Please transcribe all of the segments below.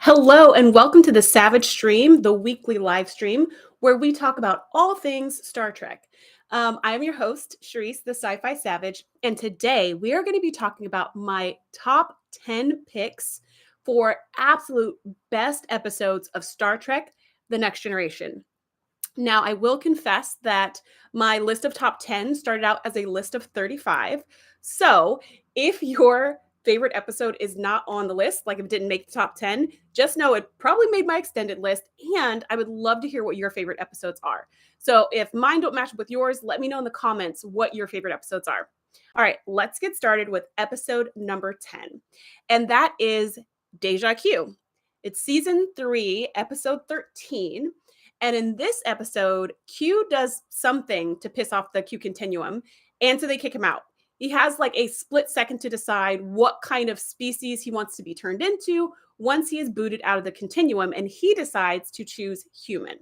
Hello, and welcome to the Savage Stream, the weekly live stream where we talk about all things Star Trek. I am your host, Sharice, the Sci-Fi Savage, and today we are going to be talking about my top 10 picks for absolute best episodes of Star Trek: The Next Generation. Now, I will confess that my list of top 10 started out as a list of 35. So, if your favorite episode is not on the list, like if it didn't make the top 10, just know it probably made my extended list. And I would love to hear what your favorite episodes are. So, if mine don't match up with yours, let me know in the comments what your favorite episodes are. All right, let's get started with episode number 10. And that is Deja Q. It's season 3, episode 13. And in this episode, Q does something to piss off the Q continuum, and so they kick him out. He has like a split second to decide what kind of species he wants to be turned into once he is booted out of the continuum, and he decides to choose human.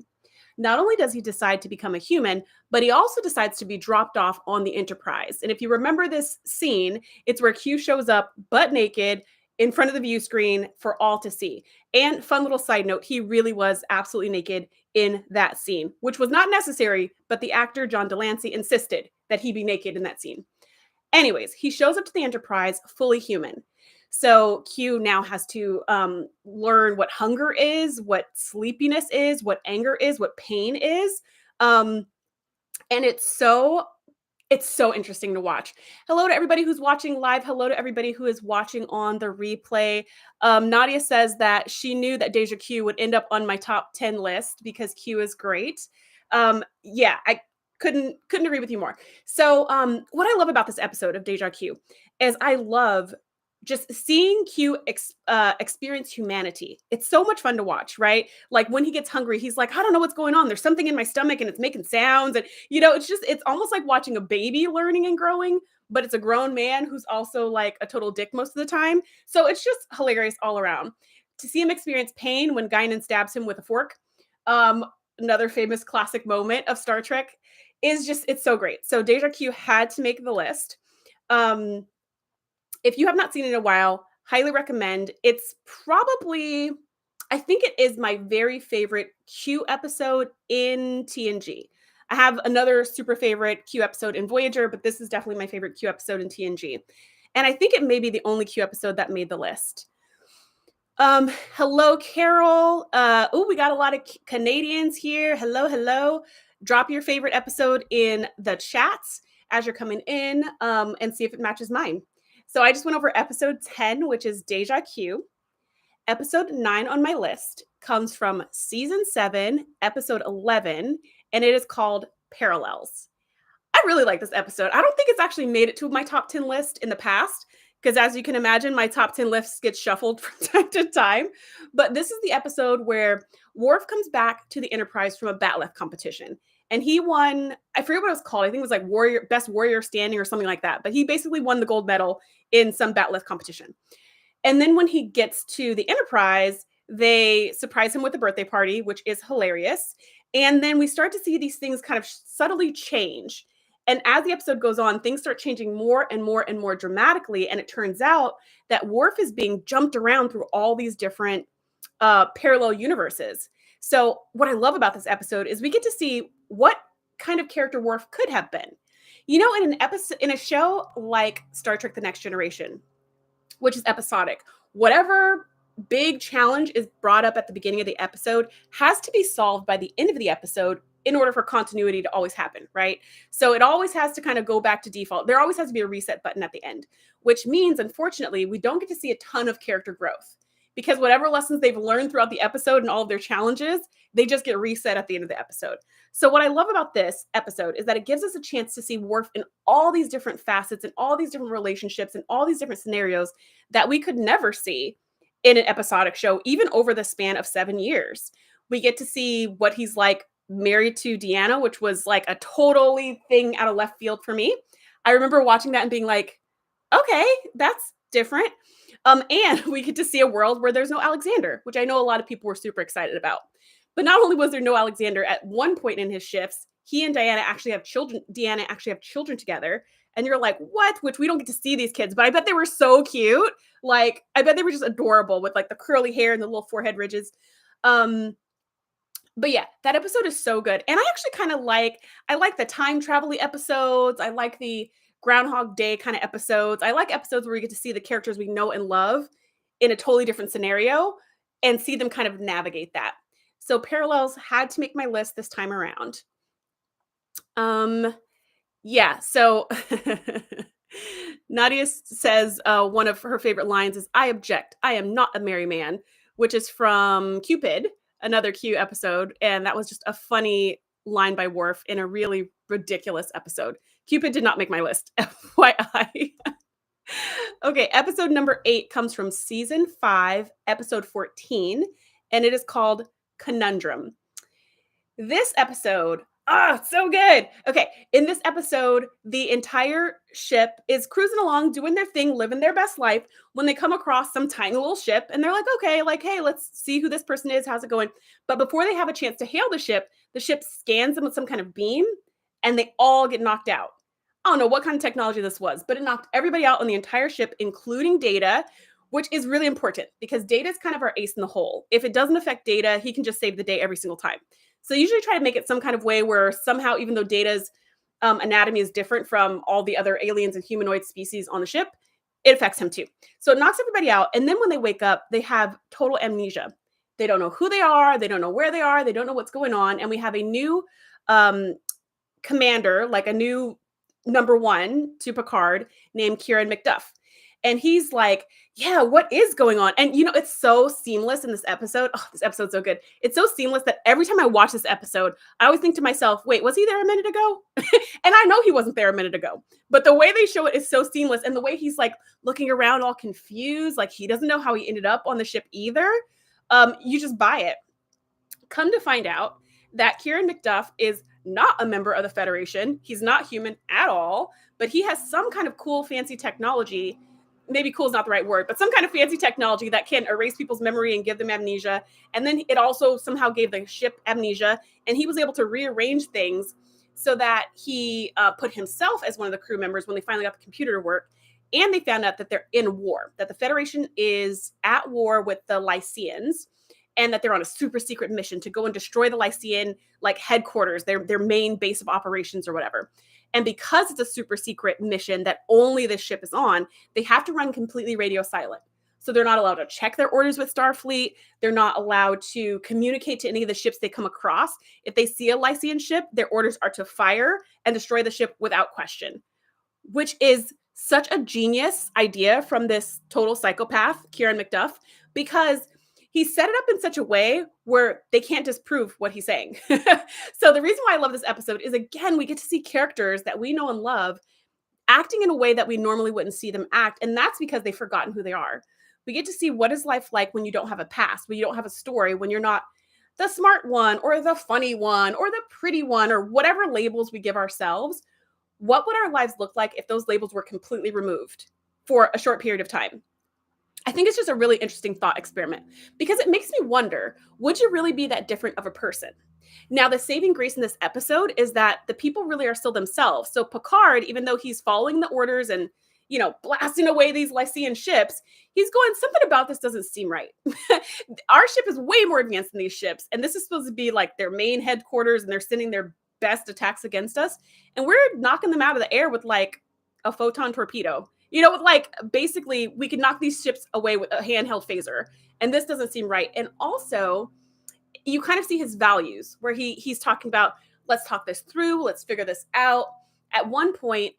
Not only does he decide to become a human, but he also decides to be dropped off on the Enterprise. And if you remember this scene, it's where Q shows up butt naked in front of the view screen for all to see. And fun little side note, he really was absolutely naked in that scene, which was not necessary, but the actor John Delancey insisted that he be naked in that scene. Anyways, he shows up to the Enterprise fully human. So Q now has to learn what hunger is, what sleepiness is, what anger is, what pain is. And it's so interesting to watch. Hello to everybody who's watching live. Hello to everybody who is watching on the replay. Nadia says that she knew that Deja Q would end up on my top 10 list because Q is great. Yeah, I couldn't agree with you more. So what I love about this episode of Deja Q is I love just seeing Q experience humanity. It's so much fun to watch, right? Like when he gets hungry, he's like, I don't know what's going on. There's something in my stomach and it's making sounds. And, it's almost like watching a baby learning and growing, but it's a grown man who's also like a total dick most of the time. So it's just hilarious all around. To see him experience pain when Guinan stabs him with a fork, another famous classic moment of Star Trek, it's so great. So Deja Q had to make the list. If you have not seen it in a while, highly recommend. It's probably, I think it is my very favorite Q episode in TNG. I have another super favorite Q episode in Voyager, but this is definitely my favorite Q episode in TNG. And I think it may be the only Q episode that made the list. Hello, Carol. We got a lot of Canadians here. Hello. Drop your favorite episode in the chats as you're coming in and see if it matches mine. So I just went over episode 10, which is Deja Q. Episode 9 on my list comes from season 7, episode 11, and it is called Parallels. I really like this episode. I don't think it's actually made it to my top 10 list in the past, because as you can imagine, my top 10 lists get shuffled from time to time. But this is the episode where Worf comes back to the Enterprise from a Bat'leth competition. And he won, I forget what it was called. I think it was like best warrior standing or something like that. But he basically won the gold medal in some Bat'leth competition. And then when he gets to the Enterprise, they surprise him with a birthday party, which is hilarious. And then we start to see these things kind of subtly change. And as the episode goes on, things start changing more and more and more dramatically. And it turns out that Worf is being jumped around through all these different parallel universes. So what I love about this episode is we get to see what kind of character Worf could have been. In an episode, in a show like Star Trek: The Next Generation, which is episodic, whatever big challenge is brought up at the beginning of the episode has to be solved by the end of the episode in order for continuity to always happen, right? So it always has to kind of go back to default. There always has to be a reset button at the end, which means, unfortunately, we don't get to see a ton of character growth because whatever lessons they've learned throughout the episode and all of their challenges, they just get reset at the end of the episode. So what I love about this episode is that it gives us a chance to see Worf in all these different facets and all these different relationships and all these different scenarios that we could never see in an episodic show, even over the span of 7 years. We get to see what he's like married to Deanna, which was like a totally thing out of left field for me. I remember watching that and being like, okay, that's different. And we get to see a world where there's no Alexander, which I know a lot of people were super excited about. But not only was there no Alexander, at one point in his shifts, he and Deanna actually have children together And you're like, what? Which we don't get to see these kids, but I bet they were so cute. Like, I bet they were just adorable with like the curly hair and the little forehead ridges. Um, but yeah, that episode is so good. And I actually kind of I like the time travel episodes. I like the Groundhog Day kind of episodes. I like episodes where we get to see the characters we know and love in a totally different scenario and see them kind of navigate that. So Parallels had to make my list this time around. Yeah, so Nadia says one of her favorite lines is, I object. I am not a merry man, which is from Cupid, another Q episode. And that was just a funny line by Worf in a really ridiculous episode. Cupid did not make my list, FYI. Okay, episode number 8 comes from season 5, episode 14, and it is called Conundrum. This episode, so good. Okay, in this episode, the entire ship is cruising along, doing their thing, living their best life, when they come across some tiny little ship, and they're like, okay, like, hey, let's see who this person is, how's it going? But before they have a chance to hail the ship scans them with some kind of beam, and they all get knocked out. I don't know what kind of technology this was, but it knocked everybody out on the entire ship, including Data, which is really important because Data is kind of our ace in the hole. If it doesn't affect Data, he can just save the day every single time. So usually try to make it some kind of way where somehow, even though Data's anatomy is different from all the other aliens and humanoid species on the ship, it affects him too. So it knocks everybody out. And then when they wake up, they have total amnesia. They don't know who they are. They don't know where they are. They don't know what's going on. And we have a new commander, like a new number 1 to Picard named Kieran McDuff. And he's like, yeah, what is going on? And, you know, it's so seamless in this episode. Oh, this episode's so good. It's so seamless that every time I watch this episode, I always think to myself, wait, was he there a minute ago? And I know he wasn't there a minute ago. But the way they show it is so seamless. And the way he's like looking around all confused, like he doesn't know how he ended up on the ship either. You just buy it. Come to find out that Kieran McDuff is not a member of the Federation. He's not human at all, but he has some kind of cool, fancy technology. Maybe cool is not the right word, but some kind of fancy technology that can erase people's memory and give them amnesia. And then it also somehow gave the ship amnesia, and he was able to rearrange things so that he put himself as one of the crew members when they finally got the computer to work. And they found out that they're in war, that the Federation is at war with the Lycians, and that they're on a super secret mission to go and destroy the Lycian like headquarters, their main base of operations or whatever. And because it's a super secret mission that only this ship is on, they have to run completely radio silent. So they're not allowed to check their orders with Starfleet. They're not allowed to communicate to any of the ships they come across. If they see a Lycian ship, their orders are to fire and destroy the ship without question, which is such a genius idea from this total psychopath, Kieran McDuff, because he set it up in such a way where they can't disprove what he's saying. So the reason why I love this episode is, again, we get to see characters that we know and love acting in a way that we normally wouldn't see them act. And that's because they've forgotten who they are. We get to see what is life like when you don't have a past, when you don't have a story, when you're not the smart one or the funny one or the pretty one or whatever labels we give ourselves. What would our lives look like if those labels were completely removed for a short period of time? I think it's just a really interesting thought experiment because it makes me wonder, would you really be that different of a person? Now, the saving grace in this episode is that the people really are still themselves. So Picard, even though he's following the orders and, you know, blasting away these Lycian ships, he's going, something about this doesn't seem right. Our ship is way more advanced than these ships. And this is supposed to be like their main headquarters and they're sending their best attacks against us. And we're knocking them out of the air with like a photon torpedo. You know, with like, basically, we could knock these ships away with a handheld phaser. And this doesn't seem right. And also, you kind of see his values where he's talking about, let's talk this through. Let's figure this out. At one point,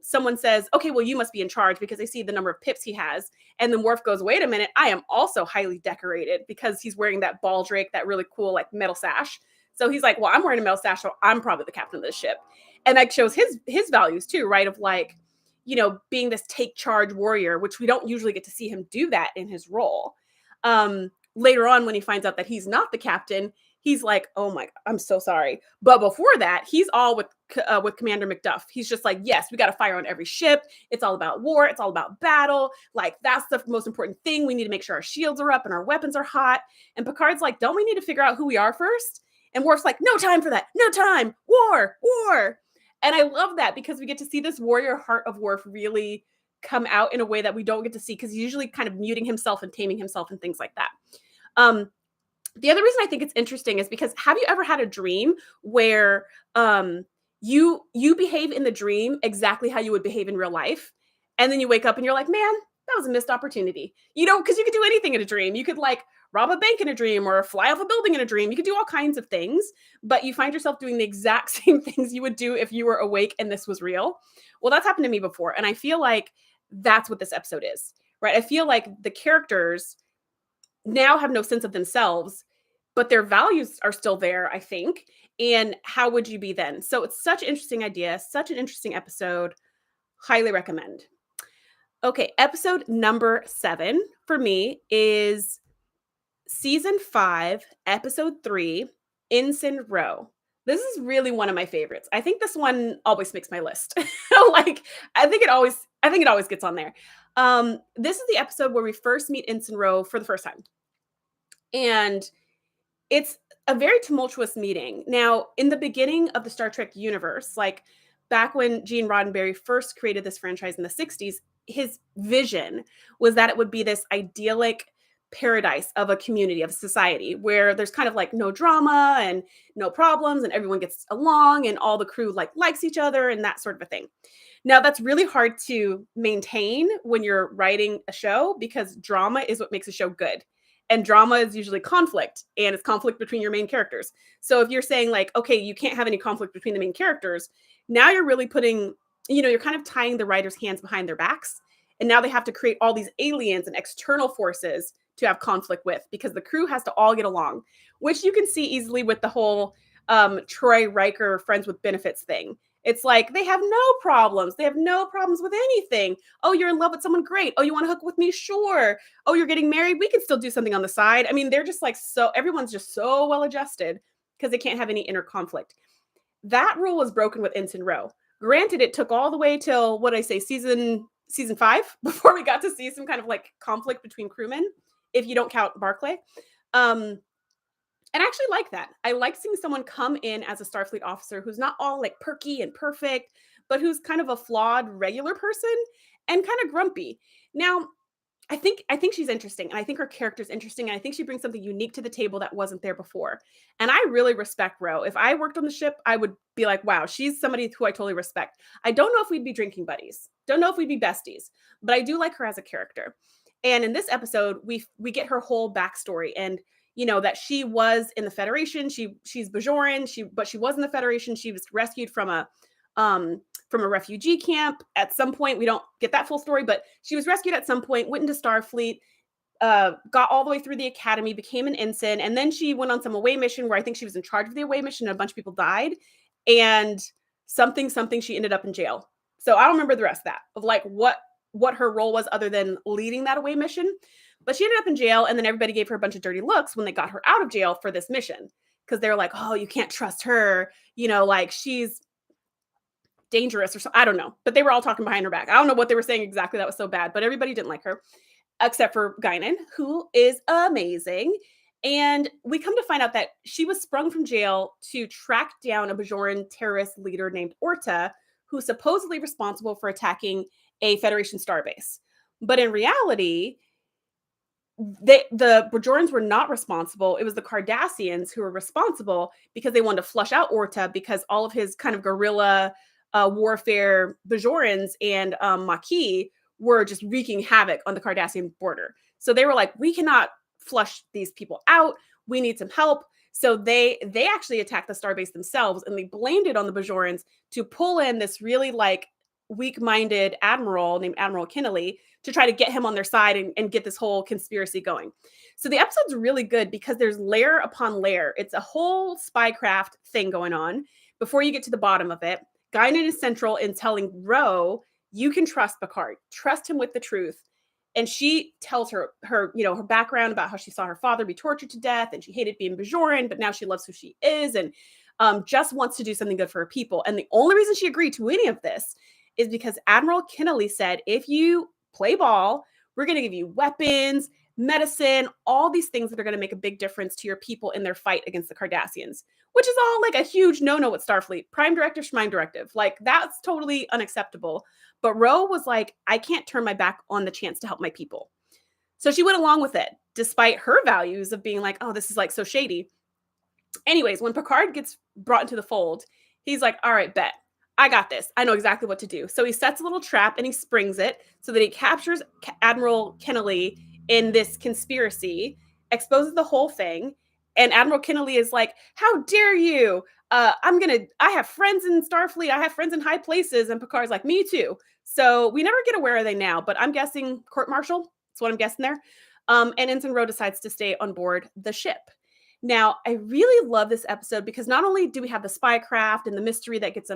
someone says, okay, well, you must be in charge because they see the number of pips he has. And then Worf goes, wait a minute, I am also highly decorated because he's wearing that ball drake, that really cool like metal sash. So he's like, well, I'm wearing a metal sash, so I'm probably the captain of this ship. And that shows his values too, right? Of like, you know, being this take charge warrior, which we don't usually get to see him do that in his role. Later on, when he finds out that he's not the captain, he's like, oh my, I'm so sorry. But before that, he's all with Commander McDuff. He's just like, yes, we got to fire on every ship. It's all about war. It's all about battle. Like, that's the most important thing. We need to make sure our shields are up and our weapons are hot. And Picard's like, don't we need to figure out who we are first? And Worf's like, no time for that. No time. War. And I love that because we get to see this warrior heart of Worf really come out in a way that we don't get to see because he's usually kind of muting himself and taming himself and things like that. The other reason I think it's interesting is because have you ever had a dream where you behave in the dream exactly how you would behave in real life, and then you wake up and you're like, man, that was a missed opportunity. You know, because you could do anything in a dream. You could like rob a bank in a dream or fly off a building in a dream. You could do all kinds of things, but you find yourself doing the exact same things you would do if you were awake and this was real. Well, that's happened to me before, and I feel like that's what this episode is, right? I feel like the characters now have no sense of themselves, but their values are still there, I think. And how would you be then? So it's such an interesting idea, such an interesting episode. Highly recommend. Okay, episode number 7 for me is season 5, episode 3, Ensign Row. This is really one of my favorites. I think this one always makes my list. Like, I think it always gets on there. This is the episode where we first meet Ensign Row for the first time. And it's a very tumultuous meeting. Now, in the beginning of the Star Trek universe, like back when Gene Roddenberry first created this franchise in the 60s, his vision was that it would be this idyllic paradise of a community, of society, where there's kind of like no drama and no problems and everyone gets along and all the crew like likes each other and that sort of a thing. Now, that's really hard to maintain when you're writing a show because drama is what makes a show good. And drama is usually conflict, and it's conflict between your main characters. So if you're saying like, okay, you can't have any conflict between the main characters, now you're really putting, you're kind of tying the writers' hands behind their backs. And now they have to create all these aliens and external forces to have conflict with because the crew has to all get along, which you can see easily with the whole Troy Riker friends with benefits thing. It's like they have no problems. They have no problems with anything. Oh, you're in love with someone? Great. Oh, you want to hook with me? Sure. Oh, you're getting married? We can still do something on the side. I mean, they're just like everyone's just so well adjusted because they can't have any inner conflict. That rule was broken with Ensign Row. Granted, it took all the way till, what did I say, season 5 before we got to see some kind of like conflict between crewmen, if you don't count Barclay. And I actually like that. I like seeing someone come in as a Starfleet officer who's not all like perky and perfect, but who's kind of a flawed regular person and kind of grumpy. Now, I think she's interesting, and I think her character's interesting, and I think she brings something unique to the table that wasn't there before. And I really respect Ro. If I worked on the ship, I would be like, wow, she's somebody who I totally respect. I don't know if we'd be drinking buddies. Don't know if we'd be besties, but I do like her as a character. And in this episode, we get her whole backstory and that she was in the Federation. She's Bajoran. But she was in the Federation. She was rescued from a refugee camp at some point. We don't get that full story, but she was rescued at some point, went into Starfleet, got all the way through the academy, became an ensign, and then she went on some away mission where I think she was in charge of the away mission and a bunch of people died, and something she ended up in jail. So I don't remember the rest of that, of like what her role was other than leading that away mission. But she ended up in jail, and then everybody gave her a bunch of dirty looks when they got her out of jail for this mission. Because they were like, oh, you can't trust her. Like she's dangerous or so. I don't know. But they were all talking behind her back. I don't know what they were saying exactly that was so bad. But everybody didn't like her, except for Guinan, who is amazing. And we come to find out that she was sprung from jail to track down a Bajoran terrorist leader named Orta, who's supposedly responsible for attacking a Federation starbase. But in reality, the Bajorans were not responsible. It was the Cardassians who were responsible because they wanted to flush out Orta because all of his kind of guerrilla warfare Bajorans and Maquis were just wreaking havoc on the Cardassian border. So they were like, we cannot flush these people out. We need some help. So they actually attacked the starbase themselves, and they blamed it on the Bajorans to pull in this really like weak-minded admiral named Admiral Kennelly to try to get him on their side and get this whole conspiracy going. So the episode's really good because there's layer upon layer. It's a whole spycraft thing going on before you get to the bottom of it. Guinan is central in telling Ro, you can trust Picard. Trust him with the truth. And she tells her background about how she saw her father be tortured to death and she hated being Bajoran, but now she loves who she is and just wants to do something good for her people. And the only reason she agreed to any of this is because Admiral Kennelly said, if you play ball, we're going to give you weapons, medicine, all these things that are going to make a big difference to your people in their fight against the Cardassians, which is all like a huge no-no with Starfleet. Prime directive, Schmime directive. Like, that's totally unacceptable. But Ro was like, I can't turn my back on the chance to help my people. So she went along with it, despite her values of being like, oh, this is like so shady. Anyways, when Picard gets brought into the fold, he's like, all right, bet. I got this. I know exactly what to do. So he sets a little trap and he springs it so that he captures Admiral Kennelly in this conspiracy, exposes the whole thing. And Admiral Kennelly is like, how dare you? I have friends in Starfleet. I have friends in high places. And Picard's like, me too. So we never get a where are they now, but I'm guessing court-martial. That's what I'm guessing there. And Ensign Ro decides to stay on board the ship. Now, I really love this episode because not only do we have the spy craft and the mystery that gets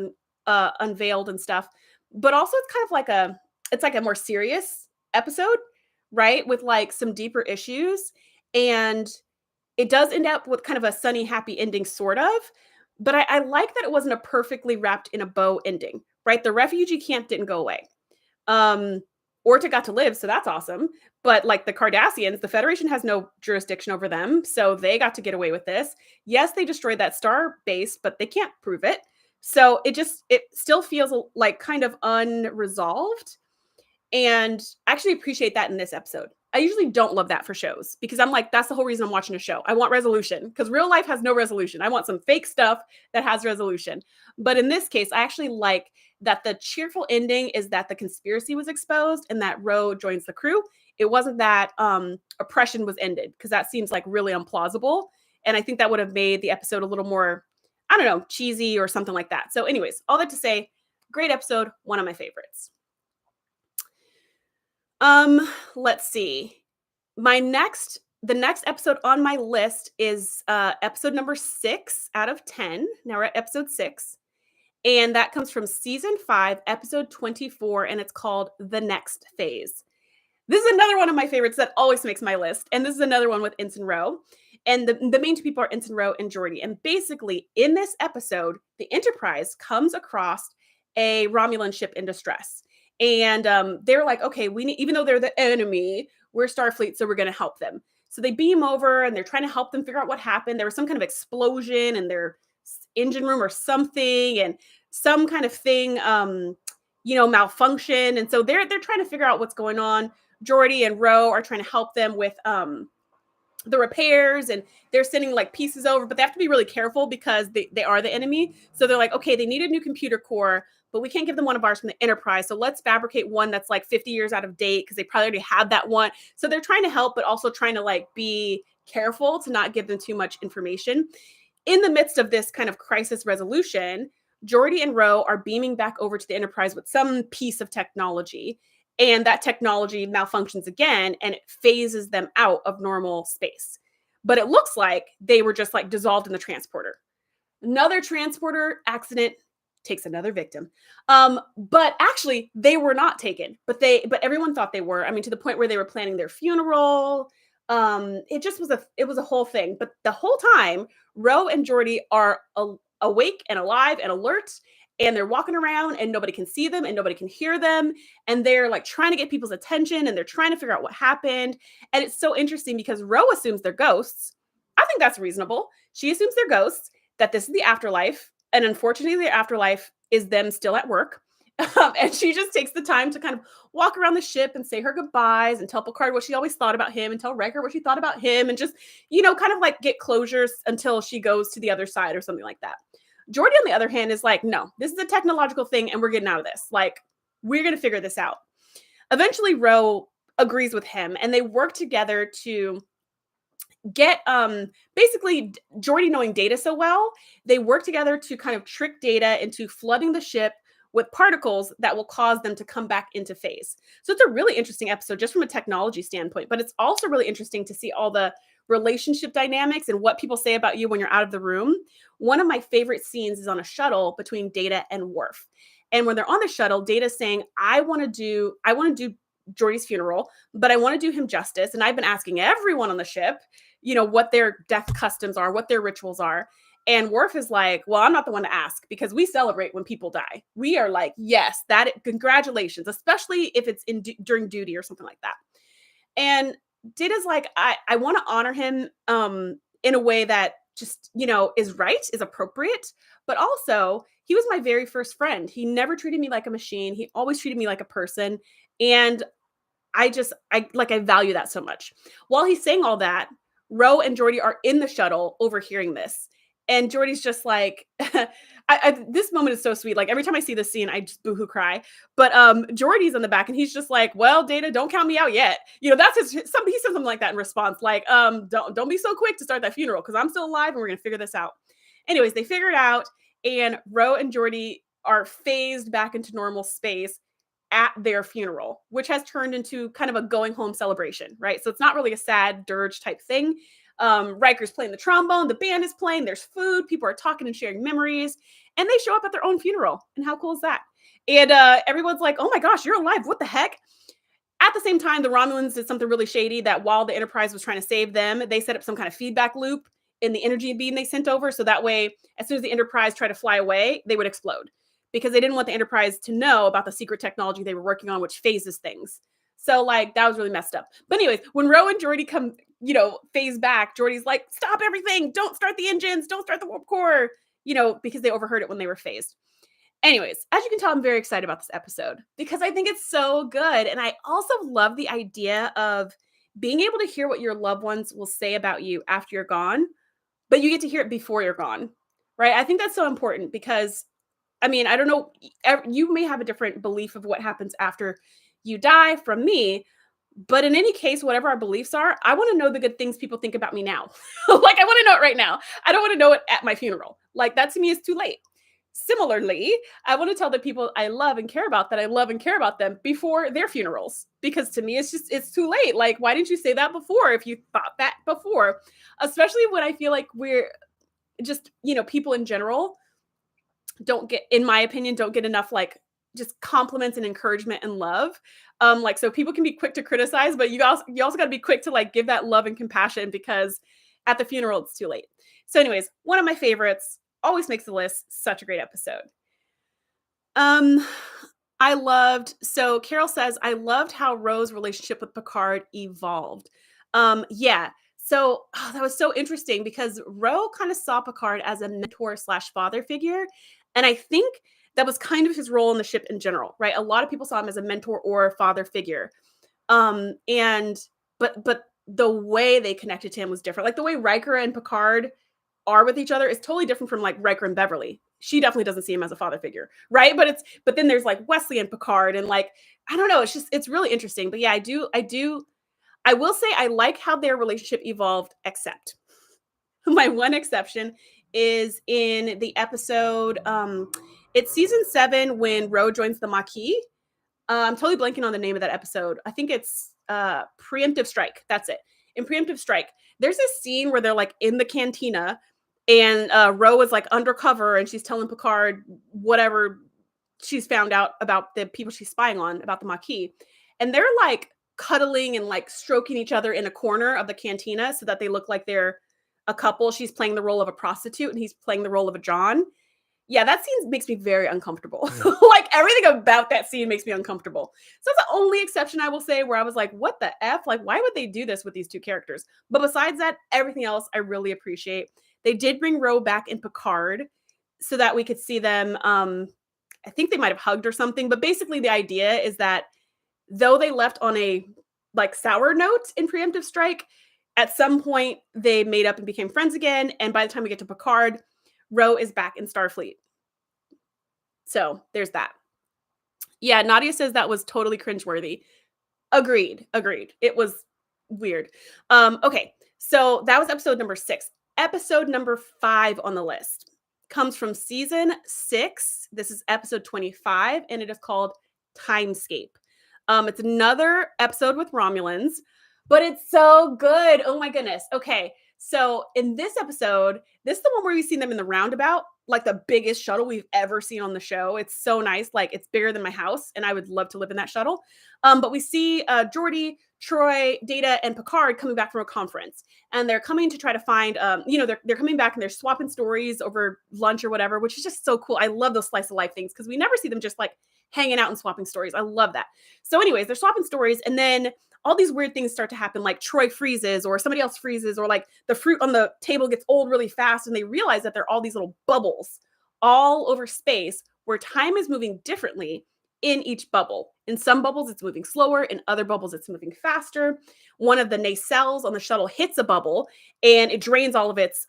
unveiled and stuff, but also it's kind of like a more serious episode, right? With like some deeper issues. And it does end up with kind of a sunny, happy ending, sort of. But I like that it wasn't a perfectly wrapped in a bow ending, right? The refugee camp didn't go away. Orta got to live, so that's awesome. But like the Cardassians, the Federation has no jurisdiction over them, so they got to get away with this. Yes, they destroyed that star base, but they can't prove it. So it still feels like kind of unresolved. And I actually appreciate that in this episode. I usually don't love that for shows because I'm like, that's the whole reason I'm watching a show. I want resolution because real life has no resolution. I want some fake stuff that has resolution. But in this case, I actually like that the cheerful ending is that the conspiracy was exposed and that Ro joins the crew. It wasn't that oppression was ended because that seems like really implausible. And I think that would have made the episode a little more, I don't know, cheesy or something like that. So anyways, all that to say, great episode, one of my favorites. Let's see. The next episode on my list is episode number 6 out of 10. Now we're at episode 6. And that comes from season 5, episode 24, and it's called The Next Phase. This is another one of my favorites that always makes my list. And this is another one with Ensign Ro. And the main two people are Ensign Ro and Geordi. And basically, in this episode, the Enterprise comes across a Romulan ship in distress. And they're like, okay, even though they're the enemy, we're Starfleet, so we're going to help them. So they beam over and they're trying to help them figure out what happened. There was some kind of explosion in their engine room or something, and some kind of thing, malfunction. And so they're trying to figure out what's going on. Geordi and Ro are trying to help them with the repairs, and they're sending like pieces over, but they have to be really careful because they are the enemy. So they're like, okay, they need a new computer core, but we can't give them one of ours from the Enterprise. So let's fabricate one that's like 50 years out of date because they probably already have that one. So they're trying to help, but also trying to like be careful to not give them too much information. In the midst of this kind of crisis resolution, Geordi and Ro are beaming back over to the Enterprise with some piece of technology. And that technology malfunctions again, and it phases them out of normal space. But it looks like they were just like dissolved in the transporter. Another transporter accident takes another victim. But actually, they were not taken. But everyone thought they were. I mean, to the point where they were planning their funeral. It was a whole thing. But the whole time, Ro and Geordi are awake and alive and alert. And they're walking around and nobody can see them and nobody can hear them. And they're like trying to get people's attention and they're trying to figure out what happened. And it's so interesting because Ro assumes they're ghosts. I think that's reasonable. She assumes they're ghosts, that this is the afterlife. And unfortunately, the afterlife is them still at work. And she just takes the time to kind of walk around the ship and say her goodbyes and tell Picard what she always thought about him and tell Riker what she thought about him and just, kind of like get closures until she goes to the other side or something like that. Geordi, on the other hand, is like, no, this is a technological thing and we're getting out of this. Like, we're going to figure this out. Eventually, Ro agrees with him and they work together to get, basically, Geordi knowing Data so well, they work together to kind of trick Data into flooding the ship with particles that will cause them to come back into phase. So it's a really interesting episode just from a technology standpoint, but it's also really interesting to see all the relationship dynamics and what people say about you when you're out of the room. One of my favorite scenes is on a shuttle between Data and Worf. And when they're on the shuttle, Data's saying, I want to do Geordi's funeral, but I want to do him justice. And I've been asking everyone on the ship, what their death customs are, what their rituals are. And Worf is like, well, I'm not the one to ask because we celebrate when people die. We are like, yes, congratulations, especially if it's during duty or something like that. And Data's like, I want to honor him in a way that just, is right, is appropriate, but also he was my very first friend. He never treated me like a machine. He always treated me like a person. And I value that so much. While he's saying all that, Ro and Geordi are in the shuttle overhearing this. And Jordy's just like, this moment is so sweet. Like every time I see this scene, I just boohoo cry. But Jordy's in the back and he's just like, well, Data, don't count me out yet. That's he said something like that in response. Like, don't be so quick to start that funeral because I'm still alive and we're going to figure this out. Anyways, they figure it out and Ro and Geordi are phased back into normal space at their funeral, which has turned into kind of a going home celebration, right? So it's not really a sad dirge type thing. Riker's playing the trombone, the band is playing, there's food, people are talking and sharing memories, and they show up at their own funeral. And how cool is that? And everyone's like, oh my gosh, you're alive. What the heck? At the same time, the Romulans did something really shady that while the Enterprise was trying to save them, they set up some kind of feedback loop in the energy beam they sent over. So that way, as soon as the Enterprise tried to fly away, they would explode because they didn't want the Enterprise to know about the secret technology they were working on, which phases things. So like that was really messed up. But anyways, when Ro and Geordi come, phase back, Geordi's like, stop everything. Don't start the engines. Don't start the warp core, because they overheard it when they were phased. Anyways, as you can tell, I'm very excited about this episode because I think it's so good. And I also love the idea of being able to hear what your loved ones will say about you after you're gone, but you get to hear it before you're gone, right? I think that's so important because, I don't know, you may have a different belief of what happens after you die from me, but in any case, whatever our beliefs are, I want to know the good things people think about me now. Like, I want to know it right now. I don't want to know it at my funeral. Like, that to me is too late. Similarly, I want to tell the people I love and care about that I love and care about them before their funerals, because to me, it's too late. Like, why didn't you say that before if you thought that before? Especially when I feel like we're just, people in general don't get, in my opinion, don't get enough like just compliments and encouragement and love. So people can be quick to criticize, but you also got to be quick to like give that love and compassion because at the funeral, it's too late. So anyways, one of my favorites, always makes the list. Such a great episode. So Carol says, I loved how Ro's relationship with Picard evolved. Yeah. So that was so interesting because Ro kind of saw Picard as a mentor / father figure. And I think that was kind of his role in the ship in general, right? A lot of people saw him as a mentor or a father figure. But the way they connected to him was different. Like the way Riker and Picard are with each other is totally different from like Riker and Beverly. She definitely doesn't see him as a father figure, right? But then there's like Wesley and Picard and like, I don't know, it's really interesting. But yeah, I will say I like how their relationship evolved, except my one exception is in the episode, it's season 7 when Ro joins the Maquis. I'm totally blanking on the name of that episode. I think it's Preemptive Strike. That's it. In Preemptive Strike, there's this scene where they're like in the cantina and Ro is like undercover and she's telling Picard whatever she's found out about the people she's spying on, about the Maquis. And they're like cuddling and like stroking each other in a corner of the cantina so that they look like they're a couple. She's playing the role of a prostitute and he's playing the role of a John. Yeah, that scene makes me very uncomfortable. Like everything about that scene makes me uncomfortable. So that's the only exception I will say where I was like, what the F? Like, why would they do this with these two characters? But besides that, everything else I really appreciate. They did bring Ro back in Picard so that we could see them. I think they might have hugged or something. But basically the idea is that though they left on a like sour note in Preemptive Strike, at some point they made up and became friends again. And by the time we get to Picard, Ro is back in Starfleet. So there's that. Yeah, Nadia says that was totally cringeworthy. Agreed. It was weird. Okay, so that was episode number 6. Episode number 5 on the list comes from season 6. This is episode 25, and it is called Timescape. It's another episode with Romulans, but it's so good. Oh my goodness. Okay. So in this episode, this is the one where we've seen them in the roundabout, like the biggest shuttle we've ever seen on the show. It's so nice. Like it's bigger than my house and I would love to live in that shuttle. But we see Geordi, Troy, Data, and Picard coming back from a conference, and they're coming to try to find, they're coming back and they're swapping stories over lunch or whatever, which is just so cool. I love those slice of life things because we never see them just like hanging out and swapping stories. I love that. So anyways, they're swapping stories. And then all these weird things start to happen, like Troy freezes or somebody else freezes, or like the fruit on the table gets old really fast, and they realize that there are all these little bubbles all over space where time is moving differently in each bubble. In some bubbles, it's moving slower. In other bubbles, it's moving faster. One of the nacelles on the shuttle hits a bubble and it drains all of its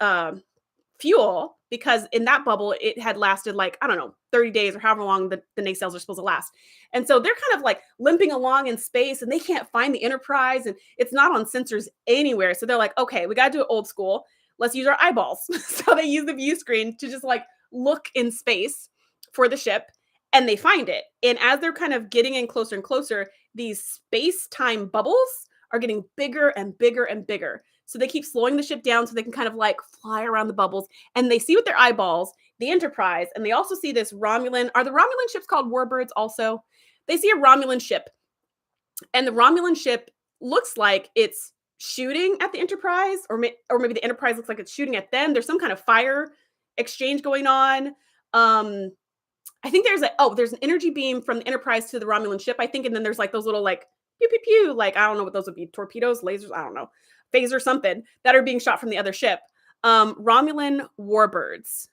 fuel, because in that bubble, it had lasted like, I don't know, 30 days or however long the nacelles are supposed to last. And so they're kind of like limping along in space and they can't find the Enterprise and it's not on sensors anywhere. So they're like, okay, we got to do it old school. Let's use our eyeballs. So they use the view screen to just like look in space for the ship, and they find it. And as they're kind of getting in closer and closer, these space-time bubbles are getting bigger and bigger and bigger. So they keep slowing the ship down so they can kind of like fly around the bubbles. And they see with their eyeballs the Enterprise, and they also see this Romulan. Are the Romulan ships called warbirds also? They see a Romulan ship, and the Romulan ship looks like it's shooting at the Enterprise, or maybe the Enterprise looks like it's shooting at them. There's some kind of fire exchange going on. I think there's an energy beam from the Enterprise to the Romulan ship, I think, and then there's like those little like pew pew pew, like I don't know what those would be, torpedoes, lasers, I don't know, phaser something, that are being shot from the other ship. Romulan warbirds,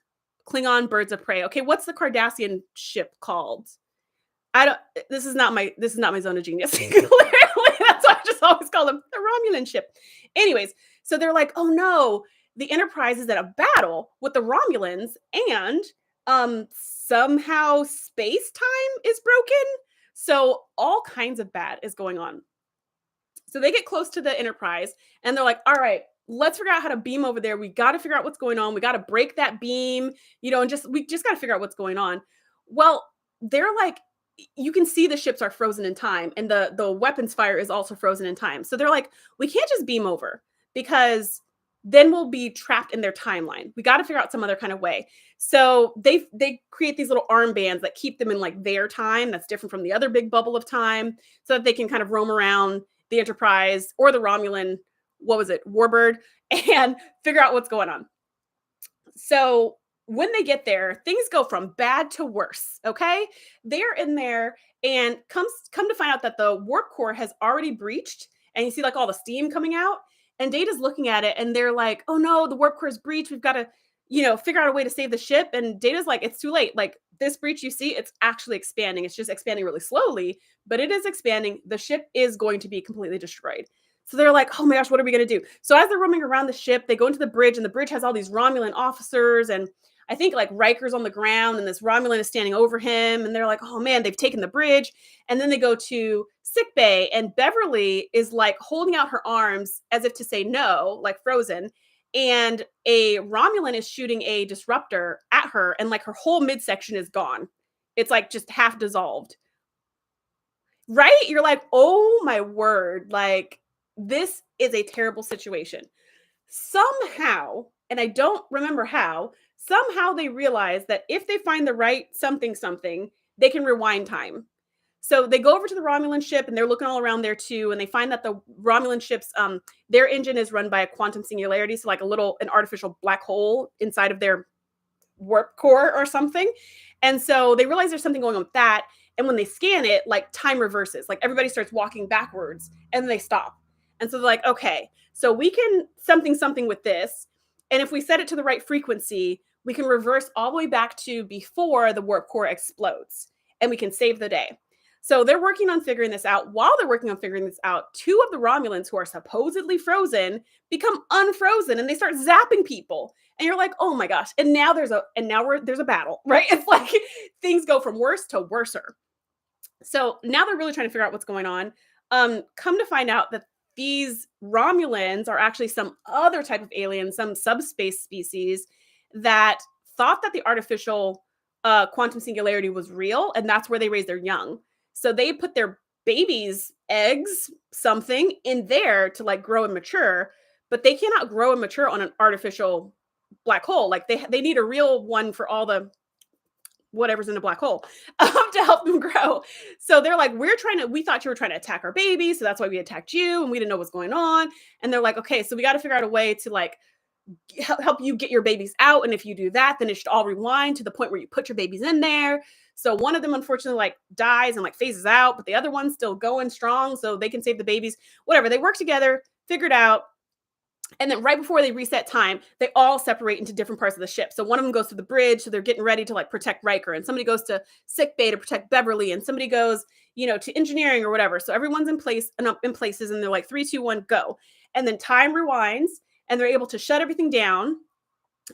Klingon birds of prey. Okay, what's the Cardassian ship called? This is not my zone of genius. Clearly, that's why I just always call them the Romulan ship. Anyways, so they're like, oh no, the Enterprise is at a battle with the Romulans, and somehow space-time is broken. So all kinds of bad is going on. So they get close to the Enterprise and they're like, all right, let's figure out how to beam over there. We got to figure out what's going on. We got to break that beam, and we just got to figure out what's going on. Well, they're like, you can see the ships are frozen in time, and the weapons fire is also frozen in time. So they're like, we can't just beam over, because then we'll be trapped in their timeline. We got to figure out some other kind of way. So they create these little armbands that keep them in like their time that's different from the other big bubble of time, so that they can kind of roam around the Enterprise or the Romulan, warbird, and figure out what's going on. So when they get there, things go from bad to worse, okay? They're in there, and come to find out that the warp core has already breached, and you see like all the steam coming out, and Data's looking at it, and they're like, oh no, the warp core is breached. We've got to, figure out a way to save the ship. And Data's like, it's too late. Like, this breach you see, it's actually expanding. It's just expanding really slowly, but it is expanding. The ship is going to be completely destroyed. So they're like, oh my gosh, what are we going to do? So as they're roaming around the ship, they go into the bridge, and the bridge has all these Romulan officers, and I think like Riker's on the ground, and this Romulan is standing over him, and they're like, oh man, they've taken the bridge. And then they go to sick bay, and Beverly is like holding out her arms as if to say no, like frozen. And a Romulan is shooting a disruptor at her, and like her whole midsection is gone. It's like just half dissolved. Right? You're like, oh my word, like this is a terrible situation. Somehow, and I don't remember how, somehow they realize that if they find the right something, they can rewind time. So they go over to the Romulan ship, and they're looking all around there too, and they find that the Romulan ship's their engine is run by a quantum singularity, so like an artificial black hole inside of their warp core or something. And so they realize there's something going on with that, and when they scan it, like time reverses, like everybody starts walking backwards, and then they stop. And so they're like, okay, so we can something with this, and if we set it to the right frequency, we can reverse all the way back to before the warp core explodes, and we can save the day. So they're working on figuring this out. While they're working on figuring this out, two of the Romulans who are supposedly frozen become unfrozen, and they start zapping people. And you're like, oh my gosh. And now there's a battle, right? It's like things go from worse to worser. So now they're really trying to figure out what's going on. Come to find out that these Romulans are actually some other type of alien, some subspace species that thought that the artificial quantum singularity was real, and that's where they raise their young. So they put their babies' eggs, something in there to like grow and mature, but they cannot grow and mature on an artificial black hole. Like they need a real one for all the whatever's in a black hole to help them grow. So they're like, we thought you were trying to attack our baby, so that's why we attacked you, and we didn't know what's going on. And they're like, okay, so we got to figure out a way to like help you get your babies out. And if you do that, then it should all rewind to the point where you put your babies in there. So one of them unfortunately like dies and like phases out, but the other one's still going strong so they can save the babies. Whatever. They work together, figured out. And then right before they reset time, they all separate into different parts of the ship. So one of them goes to the bridge, so they're getting ready to like protect Riker, and somebody goes to sick bay to protect Beverly, and somebody goes, to engineering or whatever. So everyone's in place and up in places, and they're like 3, 2, 1, go. And then time rewinds, and they're able to shut everything down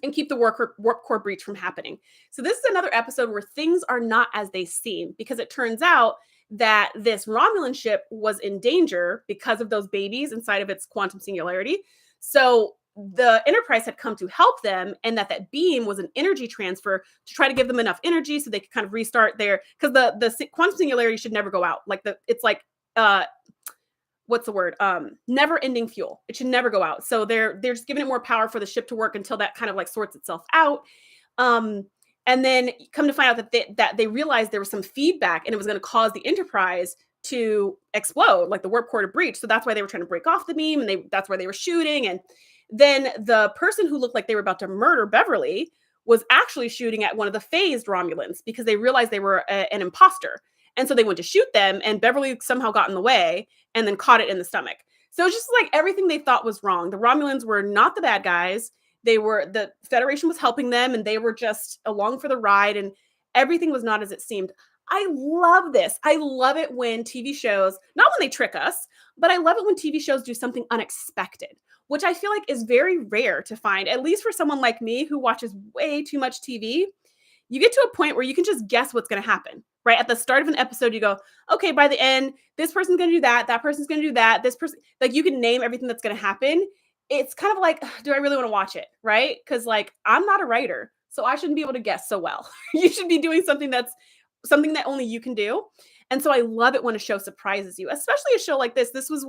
and keep the warp core breach from happening. So this is another episode where things are not as they seem, because it turns out that this Romulan ship was in danger because of those babies inside of its quantum singularity. So the Enterprise had come to help them, and that beam was an energy transfer to try to give them enough energy so they could kind of restart their, because the quantum singularity should never go out. It's like what's the word? Never ending fuel. It should never go out. So they're just giving it more power for the ship to work until that kind of like sorts itself out. And then come to find out that they realized there was some feedback and it was going to cause the Enterprise to explode, like the warp core to breach. So that's why they were trying to break off the beam, and that's why they were shooting. And then the person who looked like they were about to murder Beverly was actually shooting at one of the phased Romulans because they realized they were an imposter. And so they went to shoot them, and Beverly somehow got in the way and then caught it in the stomach. So it's just like everything they thought was wrong. The Romulans were not the bad guys. The Federation was helping them, and they were just along for the ride, and everything was not as it seemed. I love this. I love it when TV shows, not when they trick us, but I love it when TV shows do something unexpected, which I feel like is very rare to find, at least for someone like me who watches way too much TV. You get to a point where you can just guess what's going to happen, right? At the start of an episode, you go, okay, by the end, this person's going to do that person's going to do that, this person, like you can name everything that's going to happen. It's kind of like, do I really want to watch it, right? Because like, I'm not a writer, so I shouldn't be able to guess so well. You should be doing something that only you can do. And so I love it when a show surprises you, especially a show like this. This is